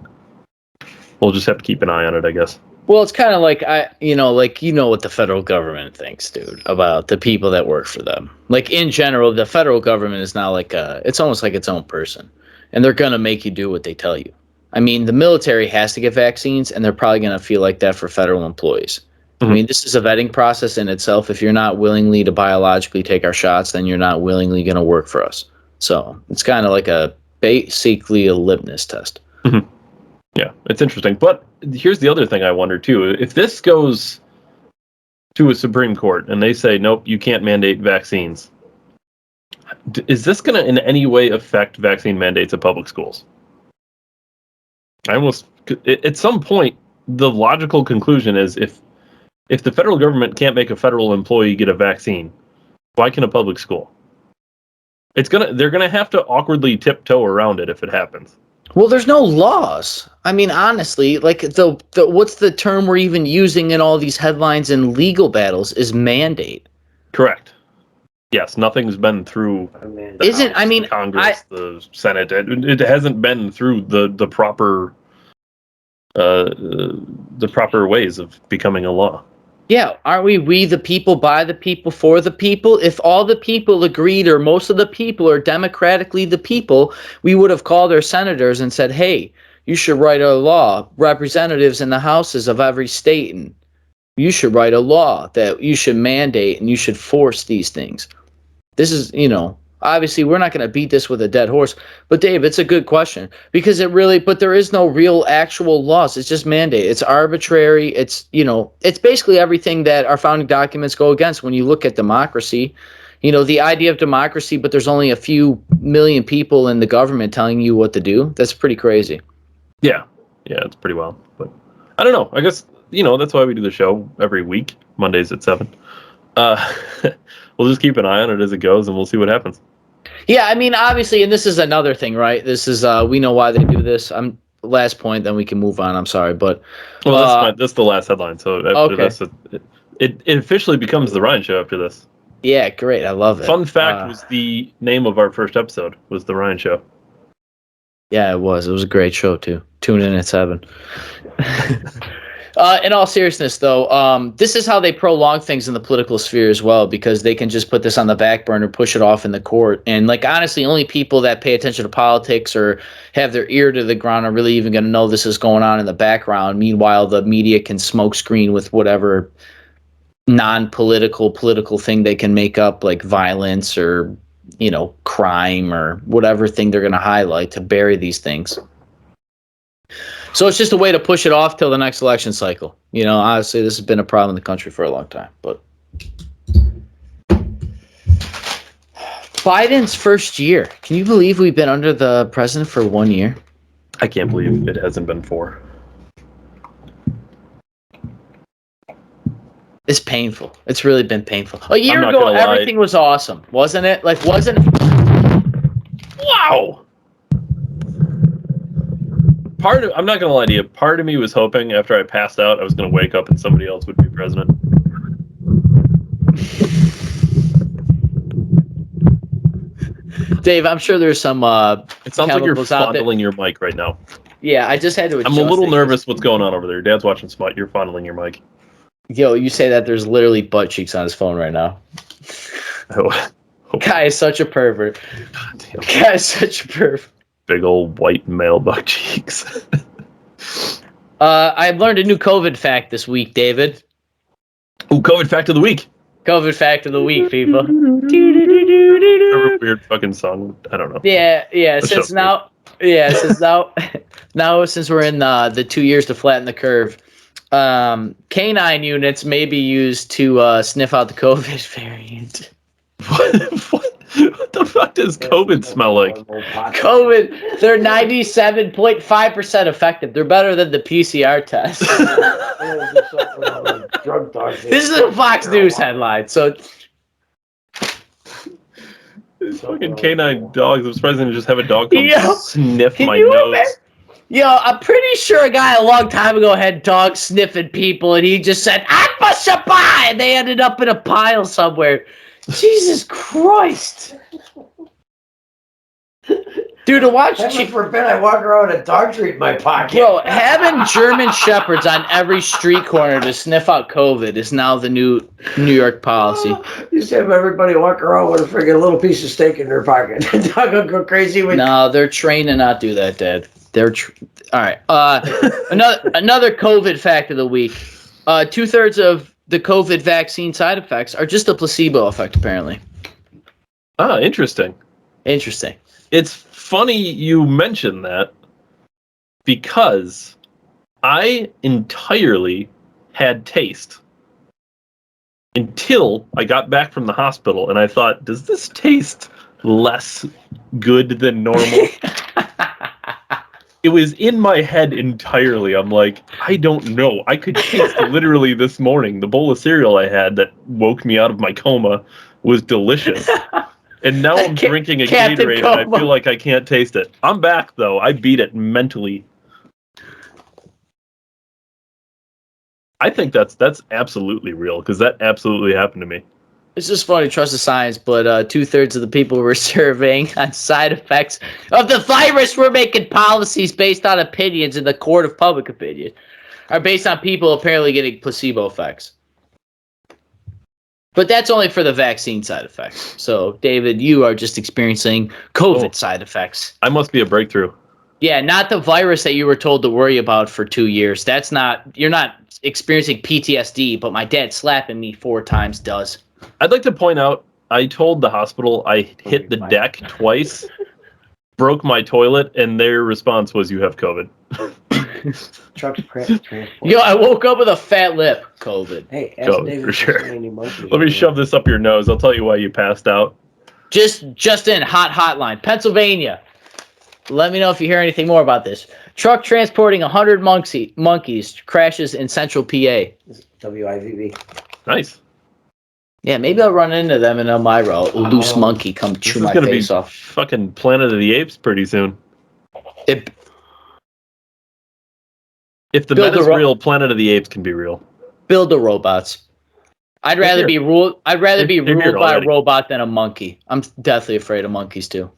We'll just have to keep an eye on it, I guess. Well, it's kind of like what the federal government thinks, dude, about the people that work for them. Like in general, the federal government is not it's almost like its own person, and they're gonna make you do what they tell you. I mean, the military has to get vaccines, and they're probably going to feel like that for federal employees. I mean, this is a vetting process in itself. If you're not willingly to biologically take our shots, then you're not willingly going to work for us. So it's kind of like basically a litmus test. Yeah, it's interesting. But here's the other thing I wonder, too. If this goes to a Supreme Court and they say, nope, you can't mandate vaccines, is this going to in any way affect vaccine mandates at public schools? At some point, the logical conclusion is if the federal government can't make a federal employee get a vaccine, why can a public school? They're gonna have to awkwardly tiptoe around it if it happens. Well, there's no laws. I mean, honestly, like what's the term we're even using in all these headlines and legal battles is mandate. Correct. Yes, nothing's been through the Congress, the Senate. It hasn't been through the proper ways of becoming a law. Yeah, aren't we the people, by the people, for the people? If all the people agreed, or most of the people are democratically the people, we would have called our senators and said, hey, you should write a law, representatives in the houses of every state, and you should write a law that you should mandate and you should force these things. This is, Obviously, we're not going to beat this with a dead horse. But Dave, it's a good question because but there is no real actual loss. It's just mandate. It's arbitrary. It's basically everything that our founding documents go against. When you look at democracy, the idea of democracy, but there's only a few million people in the government telling you what to do. That's pretty crazy. Yeah, it's pretty wild. But I don't know. I guess that's why we do the show every week, Mondays at 7. We'll just keep an eye on it as it goes, and we'll see what happens. Yeah, I mean, obviously, and this is another thing, right? This is we know why they do this. Last point, then we can move on. I'm sorry, but that's the last headline. So after this, it officially becomes the Ryan Show after this. Yeah, great. I love it. Fun fact was the name of our first episode was the Ryan Show. Yeah, it was. It was a great show too. Tune in at 7. In all seriousness, though, this is how they prolong things in the political sphere as well, because they can just put this on the back burner, push it off in the court. And, honestly, only people that pay attention to politics or have their ear to the ground are really even going to know this is going on in the background. Meanwhile, the media can smokescreen with whatever non-political, political thing they can make up, like violence or, crime or whatever thing they're going to highlight to bury these things. So it's just a way to push it off till the next election cycle. Honestly, this has been a problem in the country for a long time. But Biden's first year. Can you believe we've been under the president for 1 year? I can't believe it hasn't been 4. It's painful. It's really been painful. A year ago, everything was awesome, wasn't it? Wow. I'm not going to lie to you. Part of me was hoping after I passed out, I was going to wake up and somebody else would be president. Dave, I'm sure there's some. It sounds like you're fondling your mic right now. Yeah, I just had to. I'm a little nervous. What's going on over there? Dad's watching Smut. You're fondling your mic. Yo, you say that there's literally butt cheeks on his phone right now. Oh. Guy is such a pervert. Guy is such a pervert. Big old white male butt cheeks. I've learned a new COVID fact this week, David. Ooh, COVID fact of the week. COVID fact of the week, people. Weird fucking song. I don't know. Yeah. Since we're in the 2 years to flatten the curve, canine units may be used to sniff out the COVID variant. What the fuck does COVID smell like? COVID, they're 97.5% effective. They're better than the PCR test. This is a Fox News headline. So these fucking canine dogs. I'm surprised they didn't just have a dog come sniff my nose. I'm pretty sure a guy a long time ago had dogs sniffing people, and he just said, "Akba Shabai," and they ended up in a pile somewhere. Jesus Christ. Dude, to watch... Heaven forbid I walk around with a dog treat in my pocket. Bro, having German Shepherds on every street corner to sniff out COVID is now the new New York policy. You just have everybody walk around with a freaking little piece of steak in their pocket. The dog will go crazy with... No, they're trained to not do that, Dad. All right. Another COVID fact of the week. 2/3 of the COVID vaccine side effects are just a placebo effect, apparently. Ah, interesting. It's funny you mention that because I entirely had taste until I got back from the hospital and I thought, does this taste less good than normal? It was in my head entirely. I'm like, I don't know. I could taste literally this morning. The bowl of cereal I had that woke me out of my coma was delicious. And now I'm drinking a Gatorade and I feel like I can't taste it. I'm back, though. I beat it mentally. I think that's absolutely real because that absolutely happened to me. It's just funny, trust the science, but 2/3 of the people we're surveying on side effects of the virus, we're making policies based on opinions in the court of public opinion, are based on people apparently getting placebo effects. But that's only for the vaccine side effects. So, David, you are just experiencing COVID side effects. I must be a breakthrough. Yeah, not the virus that you were told to worry about for 2 years. You're not experiencing PTSD, but my dad slapping me 4 times does. I'd like to point out I told the hospital I hit the deck twice, broke my toilet, and their response was, "You have COVID." Trucks transport. Yo, I woke up with a fat lip. COVID. Hey, ask COVID, David for sure. Any monkey. Let me shove this up your nose. I'll tell you why you passed out. Just in hotline, Pennsylvania. Let me know if you hear anything more about this. Truck transporting 100 monkeys crashes in central PA. WIVB. Nice. Yeah, maybe I'll run into them in Elmira. A loose monkey come chew my face off. Fucking Planet of the Apes pretty soon. If the meta's real, Planet of the Apes can be real. Build the robots. I'd rather be ruled by a robot than a monkey. I'm deathly afraid of monkeys too.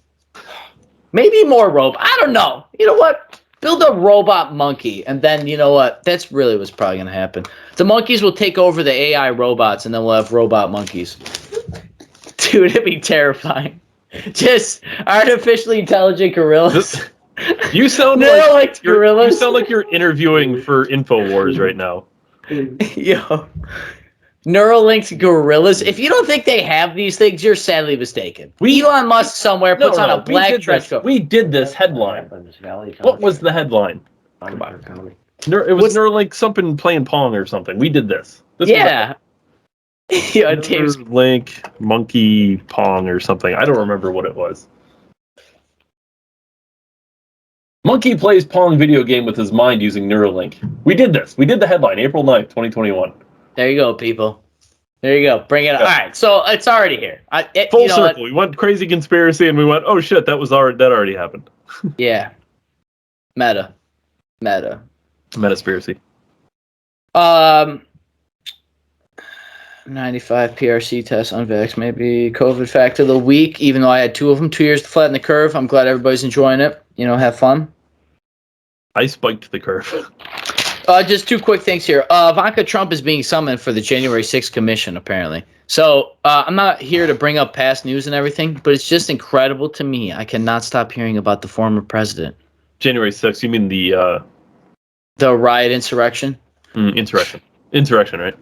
Maybe more robot. I don't know. You know what? Build a robot monkey, and then you know what? That's really what's probably gonna happen. The monkeys will take over the AI robots, and then we'll have robot monkeys. Dude, it'd be terrifying. Just artificially intelligent gorillas. You sound like gorillas. You sound like you're interviewing for InfoWars right now. Yo. Neuralink's gorillas. If you don't think they have these things, you're sadly mistaken. Elon Musk somewhere puts on a black trench coat. We did this headline. What was the headline? Come on. It was Neuralink something playing Pong or something. We did this. Yeah. Yeah, Neuralink monkey Pong or something. I don't remember what it was. Monkey plays Pong video game with his mind using Neuralink. We did this. We did the headline, April 9th, 2021. There you go, people. There you go. Bring it up. All right, so it's already here. Full circle. We went crazy conspiracy, and we went, oh shit, that already happened. Yeah. Meta. Metaspiracy. 95 PRC tests, unvaxxed, maybe COVID fact of the week. Even though I had 2 of them, 2 years to flatten the curve. I'm glad everybody's enjoying it. Have fun. I spiked the curve. Just 2 quick things here. Ivanka Trump is being summoned for the January 6th commission, apparently. So I'm not here to bring up past news and everything, but it's just incredible to me. I cannot stop hearing about the former president. January 6th, you mean the riot insurrection? Insurrection, right?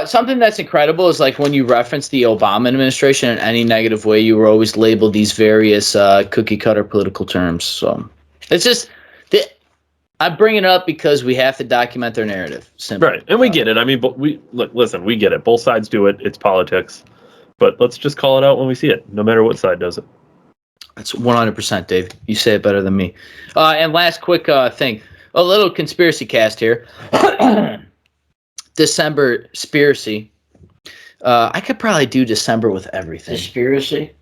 Something that's incredible is like when you reference the Obama administration in any negative way, you were always labeled these various cookie cutter political terms. So it's just... I bring it up because we have to document their narrative. Simple. Right, and we get it. I mean, but we get it. Both sides do it. It's politics. But let's just call it out when we see it, no matter what side does it. That's 100%, Dave. You say it better than me. And last quick thing. A little conspiracy cast here. Decembertainment. I could probably do December with everything. Conspiracy?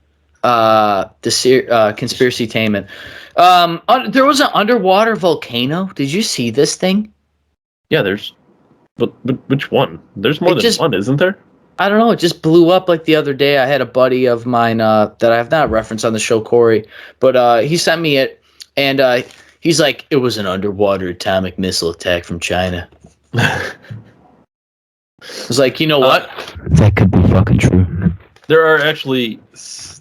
Conspiracytainment. There was an underwater volcano. Did you see this thing? Yeah, but which one? There's more than one, isn't there? I don't know. It just blew up like the other day. I had a buddy of mine that I have not referenced on the show, Corey, but he sent me it, and he's like, it was an underwater atomic missile attack from China. I was like, you know what? That could be fucking true. There are actually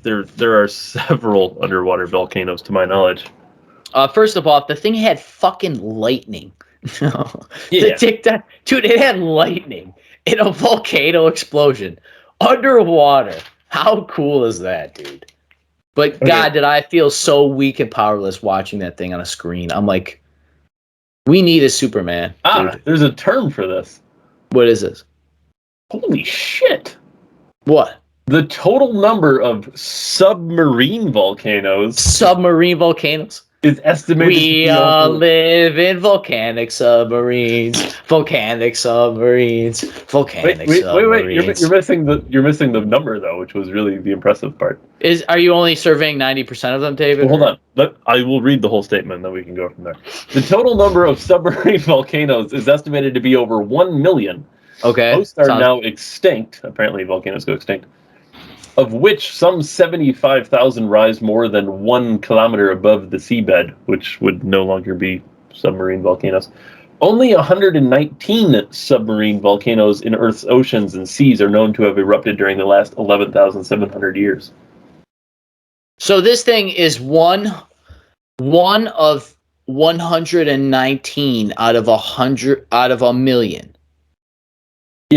there are several underwater volcanoes, to my knowledge. First of all, the thing had fucking lightning. Yeah. Dude, it had lightning in a volcano explosion underwater. How cool is that, dude? But okay. God, did I feel so weak and powerless watching that thing on a screen. I'm like, we need a Superman. Dude. There's a term for this. What is this? Holy shit. What? The total number of submarine volcanoes is estimated we all live in volcanic submarines. Wait, you're missing the number though, which was really the impressive part. Are you only surveying 90% of them, David? Well, hold on. I will read the whole statement, then we can go from there. The total number of submarine volcanoes is estimated to be over 1 million. Okay. Most are now extinct. Apparently volcanoes go extinct. Of which some 75,000 rise more than 1 kilometer above the seabed, which would no longer be submarine volcanoes. Only 119 submarine volcanoes in Earth's oceans and seas are known to have erupted during the last 11,700 years. So this thing is one of 119 out of 100 out of a million.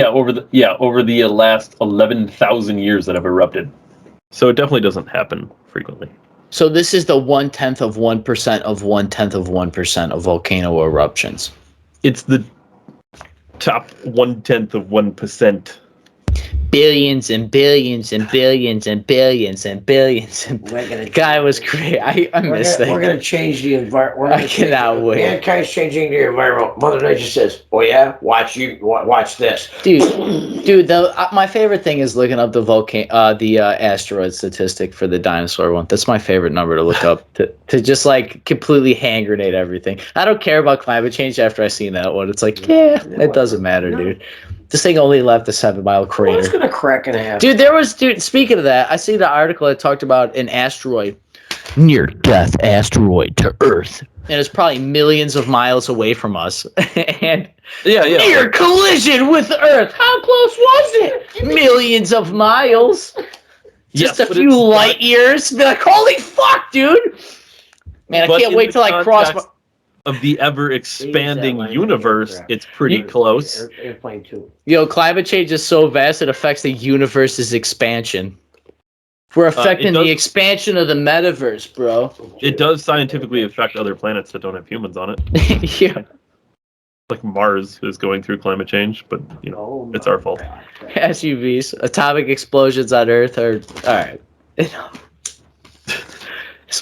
over the last 11,000 years that have erupted. So it definitely doesn't happen frequently. So this is the 1/10 of 1% of 1/10 of 1% of volcano eruptions. It's the top 1/10 of 1%. Billions and billions and billions and billions and billions. Guy was great. I miss that. We're gonna change the environment. I cannot wait. Mankind's changing the environment. Mother Nature says, "Oh yeah, watch this." Dude. My favorite thing is looking up the asteroid statistic for the dinosaur one. That's my favorite number to look up to just like completely hand grenade everything. I don't care about climate change after I seen that one. It's like, yeah, it doesn't matter, dude. This thing only left a 7-mile crater. Well, it's gonna crack in half. Dude, speaking of that, I see the article that talked about an asteroid, near-death asteroid to Earth. And it's probably millions of miles away from us. And near collision with Earth. How close was it? Millions of miles. Just a few light years. Be like, holy fuck, dude. Man, I can't wait till I cross my... Of the ever-expanding universe, it's pretty close. Airplane too. Yo, climate change is so vast, it affects the universe's expansion. We're affecting the expansion of the metaverse, bro. It does scientifically affect other planets that don't have humans on it. Yeah. Like Mars is going through climate change, but, it's our fault. SUVs, atomic explosions on Earth are... Alright. This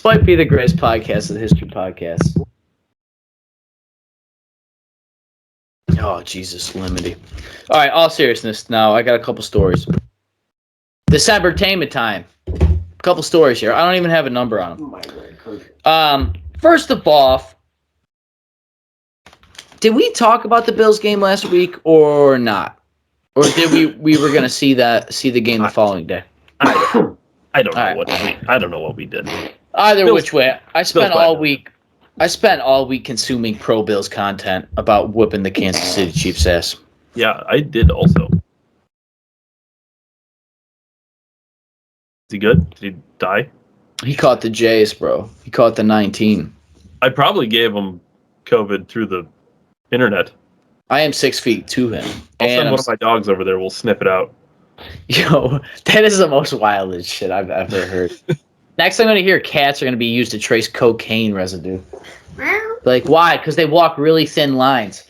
might be the greatest podcast of the history podcast. Oh, Jesus, Limity. All right, all seriousness. Now, I got a couple stories. Decembertainment time. A couple stories here. I don't even have a number on them. First of all, did we talk about the Bills game last week or not? Or did we were going to see the game the following day? I don't know what we did. Either which way, I spent all week consuming pro Bills content about whooping the Kansas City Chiefs ass. Yeah, I did also. Is he good? Did he die? He caught the J's, bro. He caught the 19. I probably gave him COVID through the internet. I am 6 feet to him. I'll send one of my dogs over there. We'll sniff it out. Yo, that is the most wildest shit I've ever heard. Next, I'm going to hear cats are going to be used to trace cocaine residue. Like, why? Because they walk really thin lines.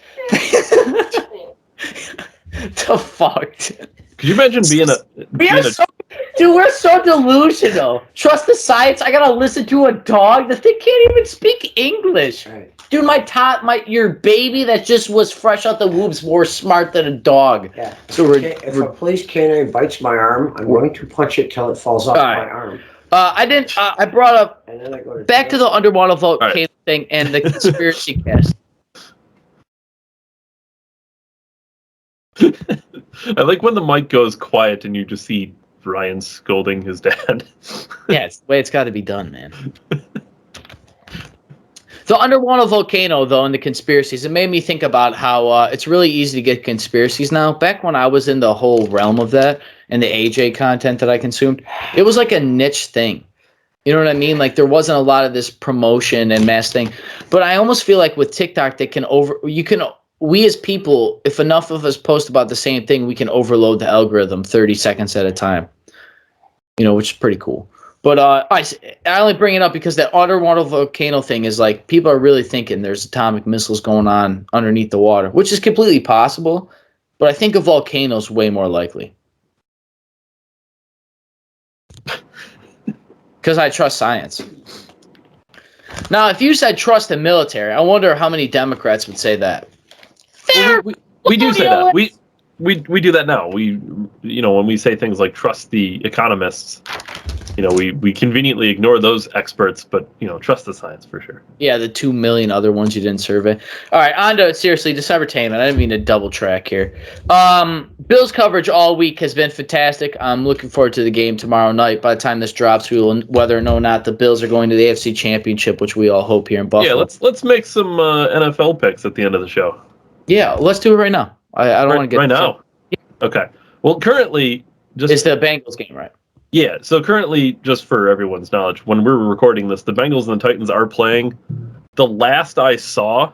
The fuck? Could you imagine being a... Dude, we're so delusional. Trust the science. I gotta listen to a dog. The thing can't even speak English. Right. Dude, your baby that just was fresh out the womb's more smart than a dog. Yeah. So if a police canine bites my arm, I'm going to punch it till it falls off my arm. I brought up back to the underwater volcano thing and the conspiracy cast. I like when the mic goes quiet and you just see Ryan scolding his dad. Yeah, it's the way it's got to be done, man. The underwater volcano, though, and the conspiracies, it made me think about how it's really easy to get conspiracies now. Back when I was in the whole realm of that and the AJ content that I consumed, it was like a niche thing. You know what I mean? Like there wasn't a lot of this promotion and mass thing. But I almost feel like with TikTok, we as people, if enough of us post about the same thing, we can overload the algorithm 30 seconds at a time. Which is pretty cool. But I only bring it up because that underwater volcano thing is like people are really thinking there's atomic missiles going on underneath the water, which is completely possible. But I think a volcano is way more likely. Because I trust science. Now, if you said trust the military, I wonder how many Democrats would say that. Fair. We do say that. We do that now. When we say things like trust the economists, we conveniently ignore those experts, but trust the science for sure. Yeah, the 2 million other ones you didn't survey. All right, on to seriously Decembertainment. I didn't mean to double track here. Bills coverage all week has been fantastic. I'm looking forward to the game tomorrow night. By the time this drops, we will whether or not the Bills are going to the AFC Championship, which we all hope here in Buffalo. Yeah, let's make some NFL picks at the end of the show. Yeah, let's do it right now. I don't want to get right now. Yeah. Okay. Well, currently, it's the Bengals game, right? Yeah. So currently, just for everyone's knowledge, when we're recording this, the Bengals and the Titans are playing. The last I saw,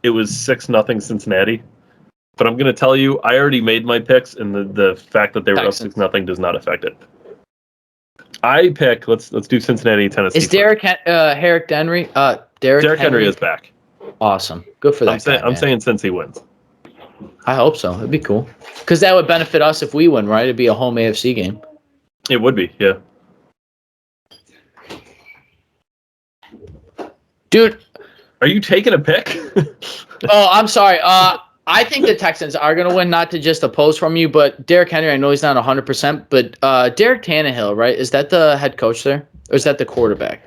it was 6-0 Cincinnati. But I'm going to tell you, I already made my picks, and the fact that they were Texans. up 6-0 does not affect it. I pick. Let's do Cincinnati, Tennessee. Is Derrick Henry? Derrick Henry is back. Awesome. Good for that guy. I'm saying since he wins. I hope so. It'd be cool. Because that would benefit us if we win, right? It'd be a home AFC game. It would be, yeah. Dude. Are you taking a pick? Oh, I'm sorry. I think the Texans are going to win, not to just oppose from you, but Derrick Henry, I know he's not 100%, but Derek Tannehill, right? Is that the head coach there? Or is that the quarterback?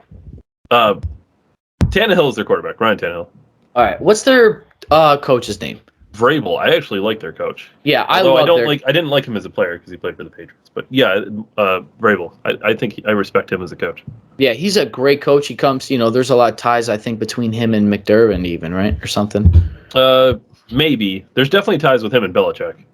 Tannehill is their quarterback, Ryan Tannehill. All right. What's their coach's name? Vrabel. I actually like their coach. Yeah, I didn't like him as a player because he played for the Patriots. But yeah, Vrabel. I think I respect him as a coach. Yeah, he's a great coach. He comes, there's a lot of ties, I think, between him and McDermott even, right? Or something. Maybe. There's definitely ties with him and Belichick.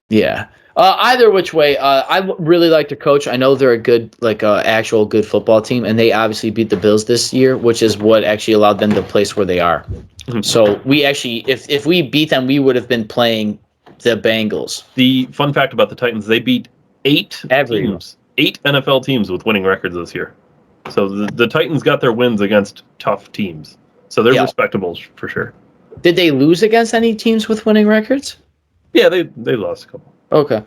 Yeah. Either which way, I really like their coach. I know they're a good, actual good football team, and they obviously beat the Bills this year, which is what actually allowed them to place where they are. Mm-hmm. So we actually, if we beat them, we would have been playing the Bengals. The fun fact about the Titans, they beat 8 NFL teams with winning records this year. So the Titans got their wins against tough teams. So they're respectable for sure. Did they lose against any teams with winning records? Yeah, they lost a couple. Okay.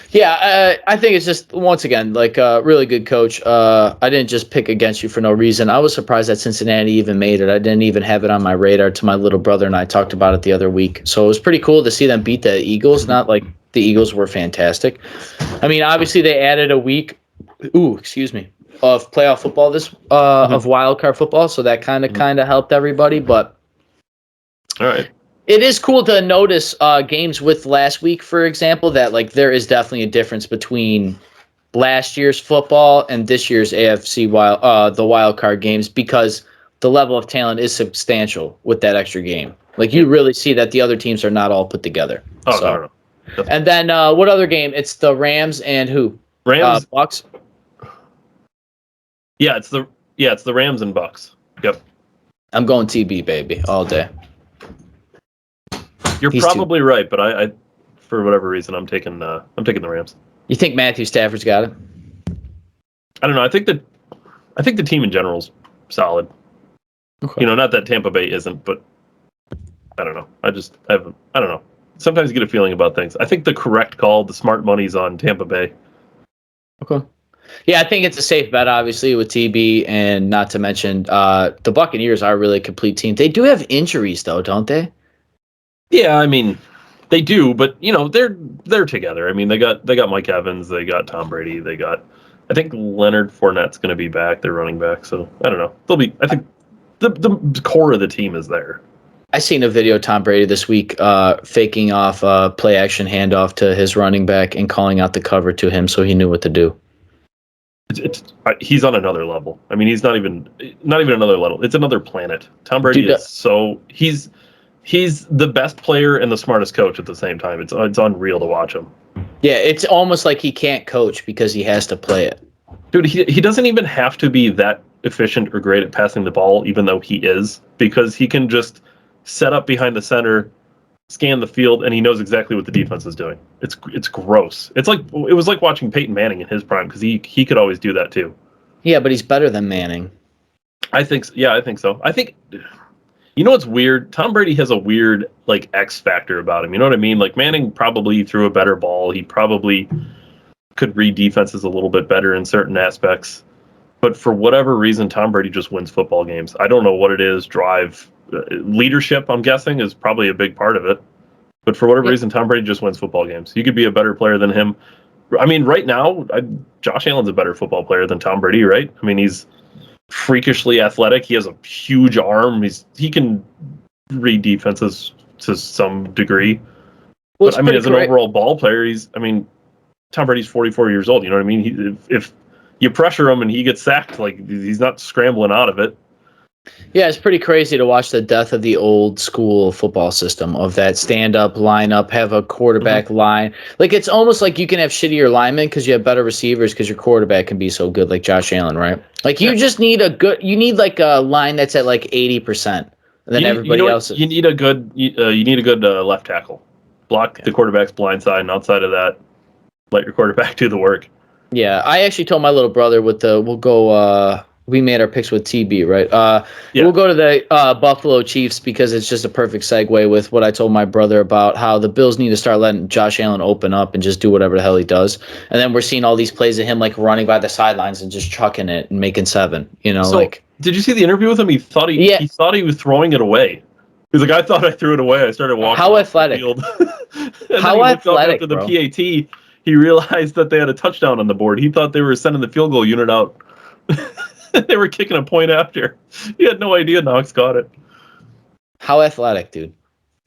Yeah, I think it's just, once again, really good coach. I didn't just pick against you for no reason. I was surprised that Cincinnati even made it. I didn't even have it on my radar till my little brother and I talked about it the other week. So it was pretty cool to see them beat the Eagles. Not like the Eagles were fantastic. I mean, obviously they added a week, of playoff football of wild card football. So that kind of helped everybody, but. All right. It is cool to notice games with last week, for example, that there is definitely a difference between last year's football and this year's AFC the wild card games, because the level of talent is substantial with that extra game. You really see that the other teams are not all put together. Oh, so. No. And then what other game? It's the Rams and who? Rams. Bucks. Yeah, it's the Rams and Bucks. Yep. I'm going TB, baby, all day. You're probably right, but I, for whatever reason, I'm taking the Rams. You think Matthew Stafford's got it? I don't know. I think the team in general is solid. Okay. Not that Tampa Bay isn't, but I don't know. I don't know. Sometimes you get a feeling about things. I think the correct call, the smart money's on Tampa Bay. Okay. Yeah, I think it's a safe bet, obviously, with TB, and not to mention the Buccaneers are a really complete team. They do have injuries, though, don't they? Yeah, I mean, they do, but they're together. I mean, they got Mike Evans, they got Tom Brady, I think Leonard Fournette's going to be back. They're running back, so I don't know. I think the core of the team is there. I seen a video of Tom Brady this week faking off a play action handoff to his running back and calling out the cover to him, so he knew what to do. He's on another level. I mean, he's not even another level. It's another planet. Tom Brady he's the best player and the smartest coach at the same time. It's unreal to watch him. Yeah, it's almost like he can't coach because he has to play it. Dude, he doesn't even have to be that efficient or great at passing the ball, even though he is, because he can just set up behind the center, scan the field, and he knows exactly what the defense is doing. It's gross. It was like watching Peyton Manning in his prime, because he could always do that too. Yeah, but he's better than Manning. I think so. Yeah, I think so. I think. You know what's weird? Tom Brady has a weird X factor about him. You know what I mean? Manning probably threw a better ball. He probably could read defenses a little bit better in certain aspects. But for whatever reason, Tom Brady just wins football games. I don't know what it is. Drive, leadership, I'm guessing, is probably a big part of it. But for whatever reason, Tom Brady just wins football games. You could be a better player than him. I mean, right now, Josh Allen's a better football player than Tom Brady, right? I mean, he's freakishly athletic. He has a huge arm. He can read defenses to some degree. Well, but I mean, as an overall ball player, Tom Brady's 44 years old. You know what I mean? If you pressure him and he gets sacked, he's not scrambling out of it. Yeah, it's pretty crazy to watch the death of the old school football system of that stand-up lineup, have a quarterback line. It's almost like you can have shittier linemen because you have better receivers because your quarterback can be so good, like Josh Allen, right? You just need a line that's at 80%, and then everybody else. You need a good left tackle. Block the quarterback's blind side, and outside of that, let your quarterback do the work. Yeah, I actually told my little brother we'll go. We made our picks with TB, right? We'll go to the Buffalo Chiefs because it's just a perfect segue with what I told my brother about how the Bills need to start letting Josh Allen open up and just do whatever the hell he does. And then we're seeing all these plays of him like running by the sidelines and just chucking it and making 7. Did you see the interview with him? He thought he thought he was throwing it away. He's like, I thought I threw it away. I started walking. How athletic! The field. How athletic, after the bro. PAT, he realized that they had a touchdown on the board. He thought they were sending the field goal unit out. They were kicking a point after. He had no idea Knox caught it. How athletic, dude.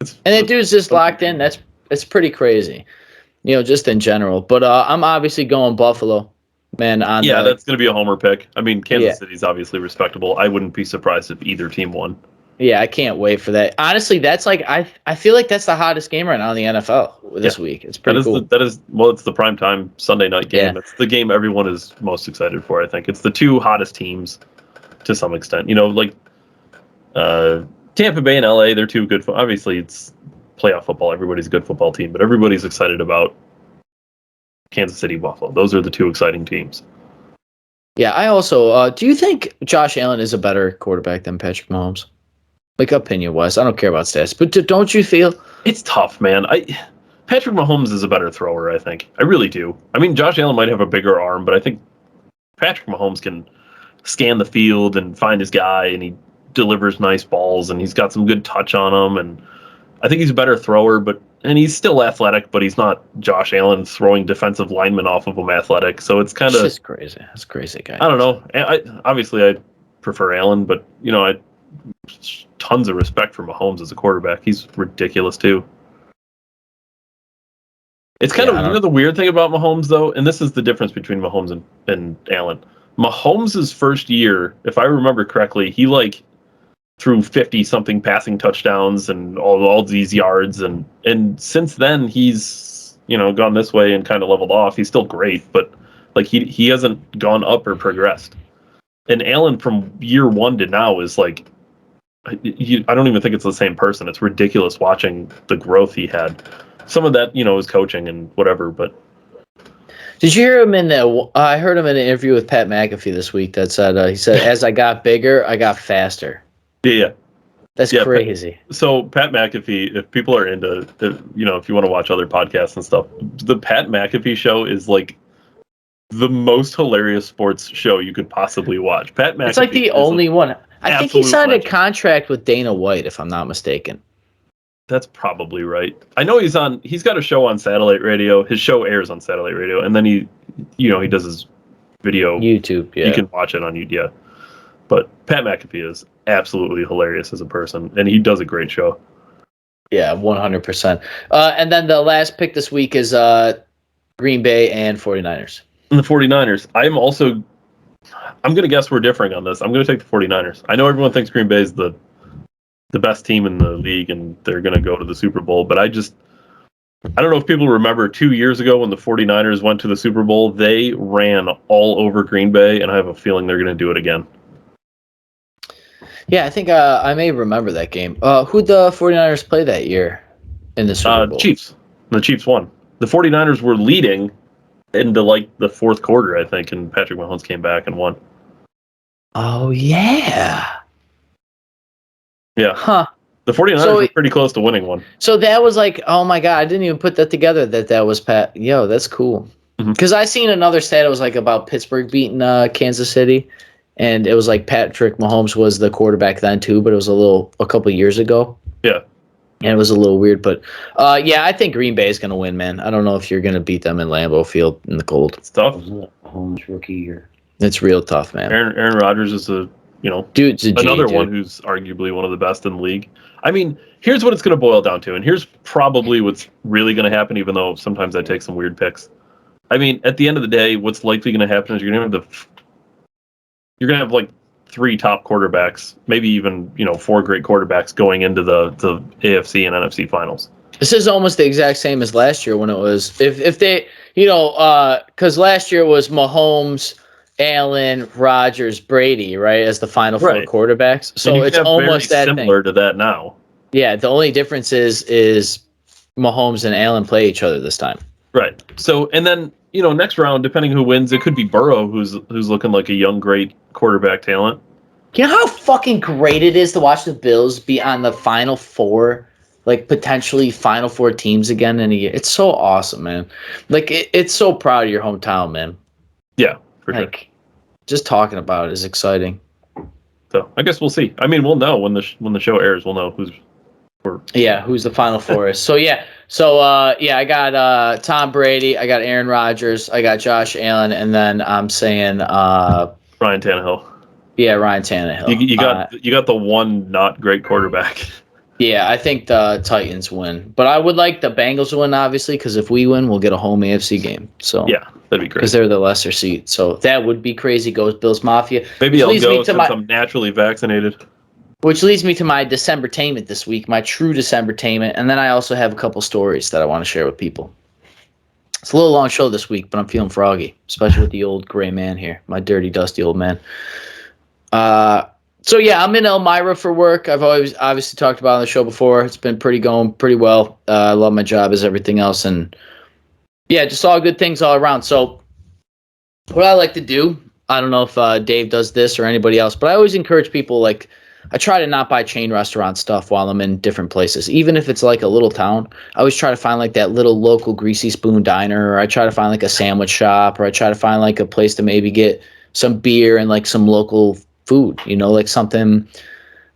And that dude's just locked in. It's pretty crazy. Just in general. But I'm obviously going Buffalo, man. That's going to be a homer pick. I mean, Kansas City's obviously respectable. I wouldn't be surprised if either team won. Yeah, I can't wait for that. Honestly, that's like I feel like that's the hottest game right now in the NFL this week. It's pretty cool. It's the primetime Sunday night game. That's the game everyone is most excited for, I think. It's the two hottest teams to some extent. Tampa Bay and LA, they're two good. Obviously, it's playoff football. Everybody's a good football team, but everybody's excited about Kansas City, Buffalo. Those are the two exciting teams. Yeah, I also do you think Josh Allen is a better quarterback than Patrick Mahomes? Like opinion-wise, I don't care about stats, but don't you feel it's tough, man? Patrick Mahomes is a better thrower, I think. I really do. I mean, Josh Allen might have a bigger arm, but I think Patrick Mahomes can scan the field and find his guy, and he delivers nice balls, and he's got some good touch on him, and I think he's a better thrower, and he's still athletic, but he's not Josh Allen throwing defensive linemen off of him athletic. So it's kind of just crazy. That's crazy, guy. I don't know. Obviously I prefer Allen, but I tons of respect for Mahomes as a quarterback. He's ridiculous too. It's kind of the weird thing about Mahomes though, and this is the difference between Mahomes and Allen. Mahomes' first year, if I remember correctly, he threw 50 something passing touchdowns and all these yards, and since then he's gone this way and kind of leveled off. He's still great, but he hasn't gone up or progressed. And Allen from year 1 to now is I don't even think it's the same person. It's ridiculous watching the growth he had. Some of that, is coaching and whatever, but. Did you hear him I heard him in an interview with Pat McAfee this week that said, he said, as I got bigger, I got faster. Yeah. That's crazy. So Pat McAfee, if people are into, if you want to watch other podcasts and stuff, the Pat McAfee show is the most hilarious sports show you could possibly watch. Pat McAfee. It's the only one. I think he signed a contract with Dana White, if I'm not mistaken. That's probably right. I know he's got a show on satellite radio. His show airs on satellite radio, and then he does his video. YouTube, yeah. You can watch it on YouTube, yeah. But Pat McAfee is absolutely hilarious as a person, and he does a great show. Yeah, 100%. And then the last pick this week is Green Bay and 49ers. And the 49ers. I'm going to guess we're differing on this. I'm going to take the 49ers. I know everyone thinks Green Bay is the best team in the league and they're going to go to the Super Bowl, but I don't know if people remember 2 years ago when the 49ers went to the Super Bowl, they ran all over Green Bay, and I have a feeling they're going to do it again. Yeah, I think I may remember that game. Who'd the 49ers play that year in the Super Bowl? Chiefs. The Chiefs won. The 49ers were leading into the fourth quarter, I think, and Patrick Mahomes came back and won. Oh, yeah. Yeah. Huh. The 49ers were pretty close to winning one. So that was oh my God, I didn't even put that together that was Pat. Yo, that's cool. Because I seen another stat, it was about Pittsburgh beating Kansas City, and it was Patrick Mahomes was the quarterback then too, but it was a couple years ago. Yeah. And it was a little weird, but I think Green Bay is going to win, man. I don't know if you're going to beat them in Lambeau Field in the cold. It's tough. Mahomes rookie year. It's real tough, man. Aaron Rodgers is dude's another one who's arguably one of the best in the league. I mean, here's what it's going to boil down to, and here's probably what's really going to happen, even though sometimes I take some weird picks. I mean, at the end of the day, what's likely going to happen is you're going to have 3 top quarterbacks, maybe even 4 great quarterbacks going into the AFC and NFC finals. This is almost the exact same as last year when it was if they because last year was Mahomes, Allen, Rodgers, Brady, right, as the final 4 quarterbacks. So it's almost that similar thing. to that now. Yeah, the only difference is Mahomes and Allen play each other this time. Right. So, and then, next round, depending who wins, it could be Burrow, who's looking like a young, great quarterback talent. You know how fucking great it is to watch the Bills be on the Final Four, like potentially Final Four teams again in a year? It's so awesome, man. Like, it's so proud of your hometown, man. Yeah, for sure. Just talking about it is exciting. So, I guess we'll see. I mean, we'll know when the show airs. We'll know who's the Final Four is. So, I got Tom Brady, I got Aaron Rodgers, I got Josh Allen, and then I'm saying Ryan Tannehill. Yeah, Ryan Tannehill. You got the one not great quarterback. Yeah, I think the Titans win, but I would like the Bengals to win, obviously, because if we win, we'll get a home AFC game. So yeah, that'd be great because they're the lesser seed. So that would be crazy. Goes Bills Mafia. Maybe I'll go since I'm naturally vaccinated. Which leads me to my Decembertainment this week, my true Decembertainment, and then I also have a couple stories that I want to share with people. It's a little long show this week, but I'm feeling froggy, especially with the old gray man here, my dirty, dusty old man. So I'm in Elmira for work. I've always obviously talked about it on the show before. It's been going pretty well. I love my job as everything else, and just all good things all around. So what I like to do, I don't know if Dave does this or anybody else, but I always encourage people, I try to not buy chain restaurant stuff while I'm in different places. Even if it's like a little town, I always try to find like that little local Greasy Spoon diner, or I try to find like a sandwich shop, or I try to find like a place to maybe get some beer and like some local food, like something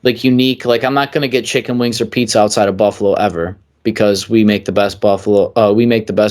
like unique. Like I'm not going to get chicken wings or pizza outside of Buffalo ever, because we make the best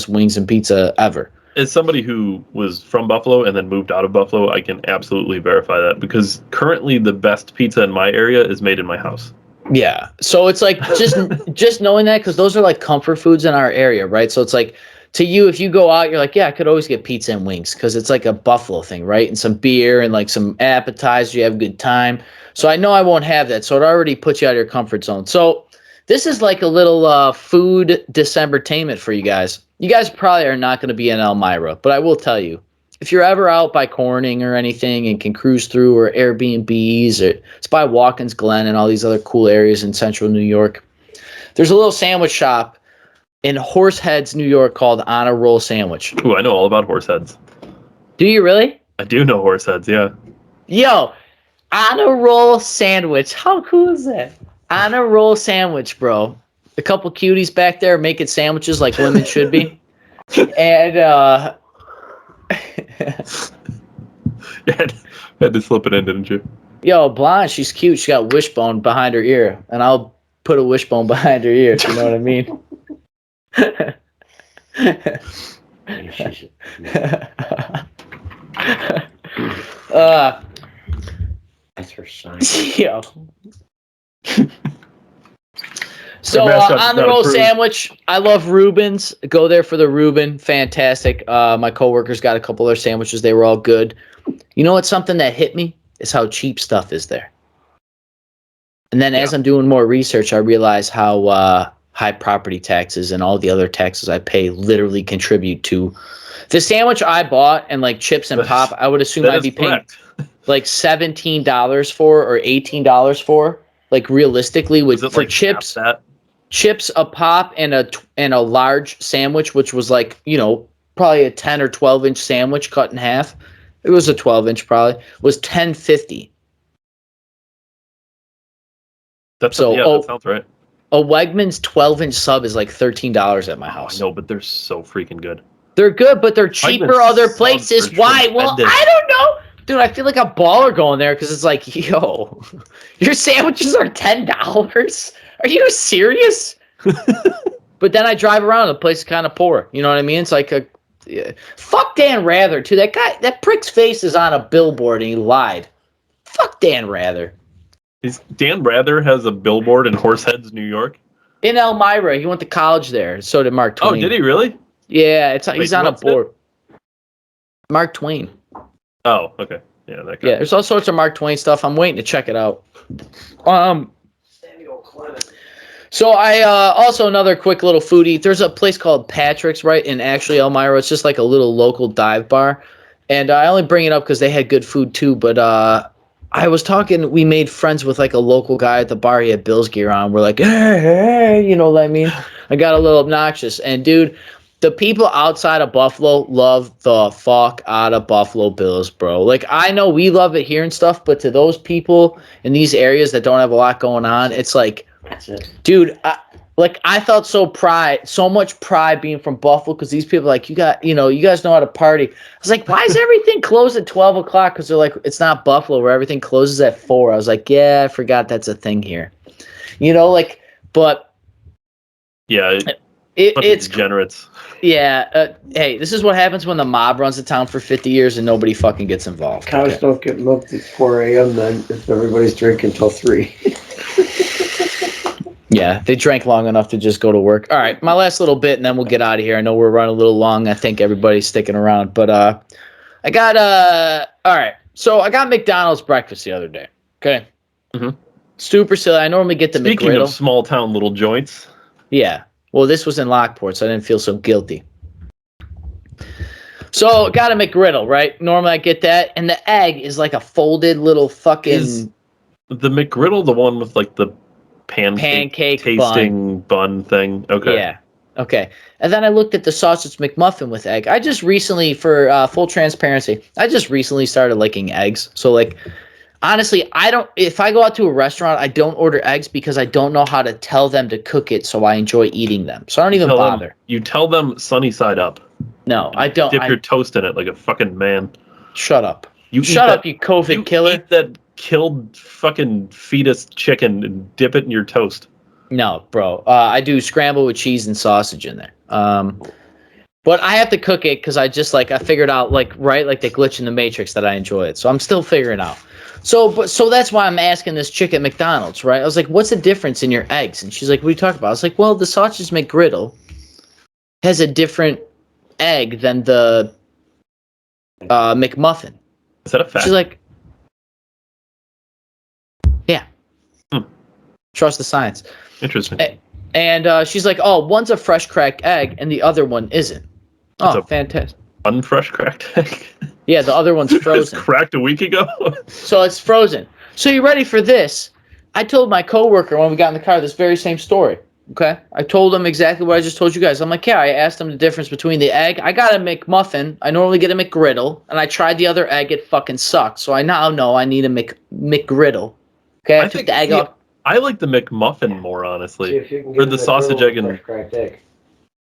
wings and pizza ever. As somebody who was from Buffalo and then moved out of Buffalo, I can absolutely verify that, because currently the best pizza in my area is made in my house. Yeah. So it's like just knowing that, because those are like comfort foods in our area, right? So it's like, to you, if you go out, you're like, I could always get pizza and wings, because it's like a Buffalo thing, right? And some beer and like some appetizers, you have a good time. So I know I won't have that. So it already puts you out of your comfort zone. So this is like a little food Decembertainment for you guys. You guys probably are not going to be in Elmira, but I will tell you, if you're ever out by Corning or anything and can cruise through, or Airbnbs, or it's by Watkins Glen and all these other cool areas in central New York, there's a little sandwich shop in Horseheads, New York, called On a Roll Sandwich. Ooh, I know all about Horseheads. Do you really? I do know Horseheads, yeah. Yo, On a Roll Sandwich. How cool is that? On a Roll Sandwich, bro. A couple cuties back there making sandwiches like women should be. And had to slip it in, didn't you? Yo, Blonde, she's cute. She got wishbone behind her ear, and I'll put a wishbone behind her ear, if you know what I mean. That's her sign. Yo. So On the Roll Sandwich, I love Reuben's. Go there for the Reuben. Fantastic. My coworkers got a couple of their sandwiches. They were all good. You know what's something that hit me? Is how cheap stuff is there. And then as I'm doing more research, I realize how high property taxes and all the other taxes I pay literally contribute to the sandwich I bought, and like chips and pop. I would assume I'd be paying like $17 for, or $18 for, like realistically, for chips, a pop, and a large sandwich, which was like, probably a 10 or 12-inch sandwich cut in half. It was a 12-inch probably. Was $10.50. That sounds right. A Wegmans 12-inch sub is like $13 at my house. No, but they're so freaking good. They're good, but they're cheaper Wegmans other places. Why? Well, I don't know. Dude, I feel like a baller going there, because it's like, yo, your sandwiches are $10? Are you serious? But then I drive around, the place is kind of poor. You know what I mean? It's like fuck Dan Rather, too. That guy, that prick's face is on a billboard, and he lied. Fuck Dan Rather. Dan Rather has a billboard in Horseheads, New York? In Elmira. He went to college there. So did Mark Twain. Oh, did he really? Yeah, he's on a board. Mark Twain. Oh, okay. Yeah, that guy. Yeah, there's all sorts of Mark Twain stuff. I'm waiting to check it out. So I also, another quick little foodie. There's a place called Patrick's, right, in actually Elmira. It's just like a little local dive bar. And I only bring it up because they had good food too. But I was talking, we made friends with like a local guy at the bar. He had Bills gear on. We're like, hey, you know what I mean? I got a little obnoxious. And dude, the people outside of Buffalo love the fuck out of Buffalo Bills, bro. Like, I know we love it here and stuff, but to those people in these areas that don't have a lot going on, it's like, That's it. dude, I felt so much pride being from Buffalo because these people are like, you guys know how to party. I was like, why is everything closed at 12 o'clock? Because they're like, it's not Buffalo where everything closes at 4. I was like, yeah, I forgot that's a thing here. But Yeah, it's degenerates. Yeah, hey, this is what happens when the mob runs the town for 50 years and nobody fucking gets involved. Cows don't get milked at 4 a.m. then if everybody's drinking till 3. Yeah, they drank long enough to just go to work. All right, my last little bit, and then we'll get out of here. I know we're running a little long. I think everybody's sticking around, but I got all right. So I got McDonald's breakfast the other day. Okay, super silly. I normally get the Speaking McGriddle. of small town little joints, Yeah. Well, this was in Lockport, so I didn't feel so guilty. So got a McGriddle, right? Normally I get that, and the egg is like a folded little fucking. is the McGriddle the one with like the pancake tasting bun thing? Okay. Yeah. Okay. And then I looked at the sausage McMuffin with egg. I just recently, for full transparency, started liking eggs. So like, honestly, if I go out to a restaurant, I don't order eggs because I don't know how to tell them to cook it so I enjoy eating them. So I don't even bother. You tell them sunny side up. No, I don't. Dip your toast in it like a fucking man. Shut up. You Shut up, you COVID killer. Eat that killed fucking fetus chicken and dip it in your toast. No, bro. I do scramble with cheese and sausage in there. But I have to cook it because I figured out like the glitch in the Matrix that I enjoy it. So I'm still figuring out. So that's why I'm asking this chick at McDonald's, right? I was like, what's the difference in your eggs? And she's like, what are you talking about? I was like, well, the sausage McGriddle has a different egg than the McMuffin. Is that a fact? She's like, yeah. Trust the science. Interesting. And she's like, oh, one's a fresh cracked egg and the other one isn't. Oh, fantastic. Unfresh cracked egg? Yeah, the other one's frozen. Cracked a week ago? So it's frozen. So you ready for this? I told my coworker when we got in the car this very same story. Okay? I told him exactly what I just told you guys. I'm like, yeah, I asked him the difference between the egg. I got a McMuffin. I normally get a McGriddle. And I tried the other egg. It fucking sucked. So I now know I need a McGriddle. Okay? I took the egg off. I like the McMuffin more, honestly. Or the sausage egg and cracked egg.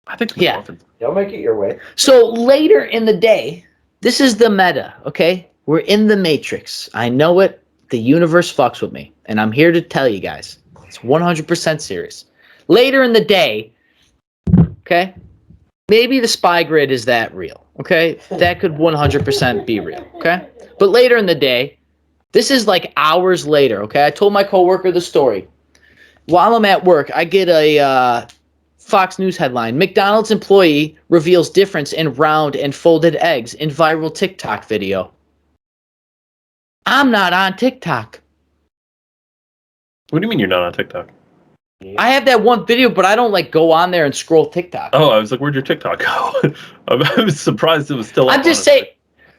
I think McMuffin. Don't make it your way. So later in the day, this is the meta, okay? We're in the Matrix. I know it. The universe fucks with me. And I'm here to tell you guys. It's 100% serious. Later in the day, okay? Maybe the spy grid is that real, okay? That could 100% be real, okay? But later in the day, this is like hours later, okay? I told my coworker the story. While I'm at work, I get a Fox News headline. McDonald's employee reveals difference in round and folded eggs in viral TikTok video. I'm not on TikTok. What do you mean you're not on TikTok? I have that one video, but I don't go on there and scroll TikTok. Oh, I was like, where'd your TikTok go? I was surprised it was still up. I'm just saying,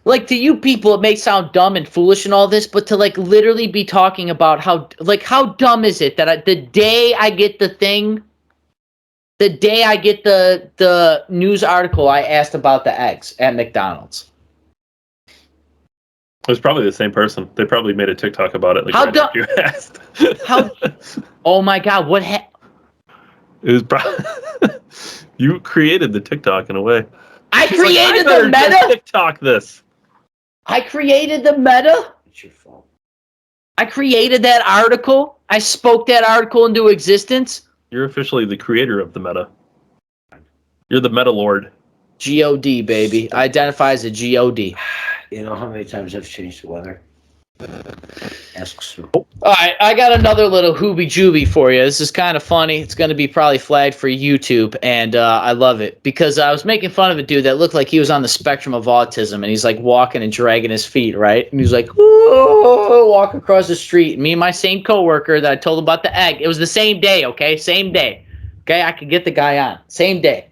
to you people, it may sound dumb and foolish and all this, but to literally be talking about how dumb is it that the day I get the thing, the day I get the news article, I asked about the eggs at McDonald's. It was probably the same person. They probably made a TikTok about it. How dumb? You asked. How? Oh my God! What? It was probably you created the TikTok in a way. I created the meta. TikTok this. I created the meta. It's your fault. I created that article. I spoke that article into existence. You're officially the creator of the meta. You're the meta lord. God, baby. I identify as a God. You know how many times I've changed the weather? Ask Sue. All right, I got another little hoobie-jooby for you. This is kind of funny. It's going to be probably flagged for YouTube, and I love it because I was making fun of a dude that looked like he was on the spectrum of autism, and he's walking and dragging his feet, right? And he's walk across the street. And me and my same coworker that I told about the egg, it was the same day, okay? Same day. Okay, I could get the guy on. Same day.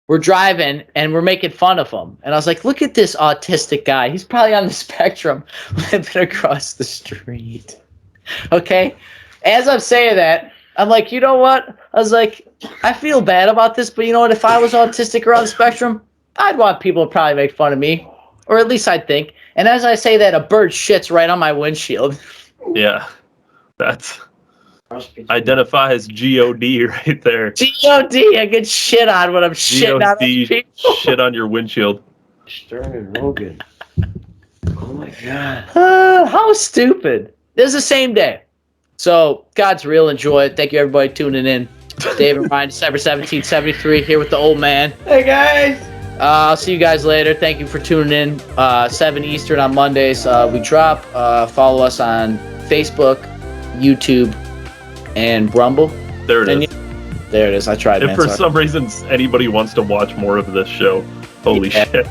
we're driving and we're making fun of him. And I was like, look at this autistic guy. He's probably on the spectrum living across the street. Okay? As I'm saying that, I'm like, you know what? I was like, I feel bad about this, but you know what? If I was autistic or on the spectrum, I'd want people to probably make fun of me. Or at least I'd think. And as I say that, a bird shits right on my windshield. Yeah. That's... Identify as G-O-D right there. G-O-D, I get shit on when I'm shitting on G-O-D, shit on your windshield. Stern and Rogan. Oh my God. How stupid. This is the same day. So, God's real. Enjoy it. Thank you, everybody, tuning in. David Ryan, December 1773, here with the old man. Hey, guys. I'll see you guys later. Thank you for tuning in. 7 Eastern on Mondays. We drop. Follow us on Facebook, YouTube, and Rumble. There it is. There it is. I tried. If for some reason anybody wants to watch more of this show, holy shit.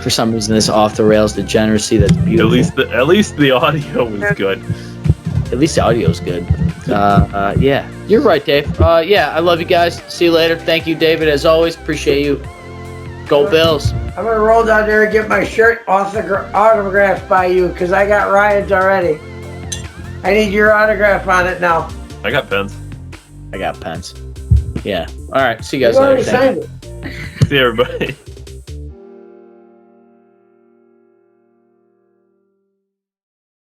For some reason, this off the rails degeneracy, that's beautiful. At least the audio is good. At least the audio is good. Yeah, you're right, Dave. Yeah, I love you guys. See you later. Thank you, David, as always. Appreciate you. Go Bills. I'm gonna roll down there and get my shirt autographed by you because I got Ryan's already. I need your autograph on it now. I got pens. I got pens. Yeah. All right. See you guys You later. already signed it. See everybody.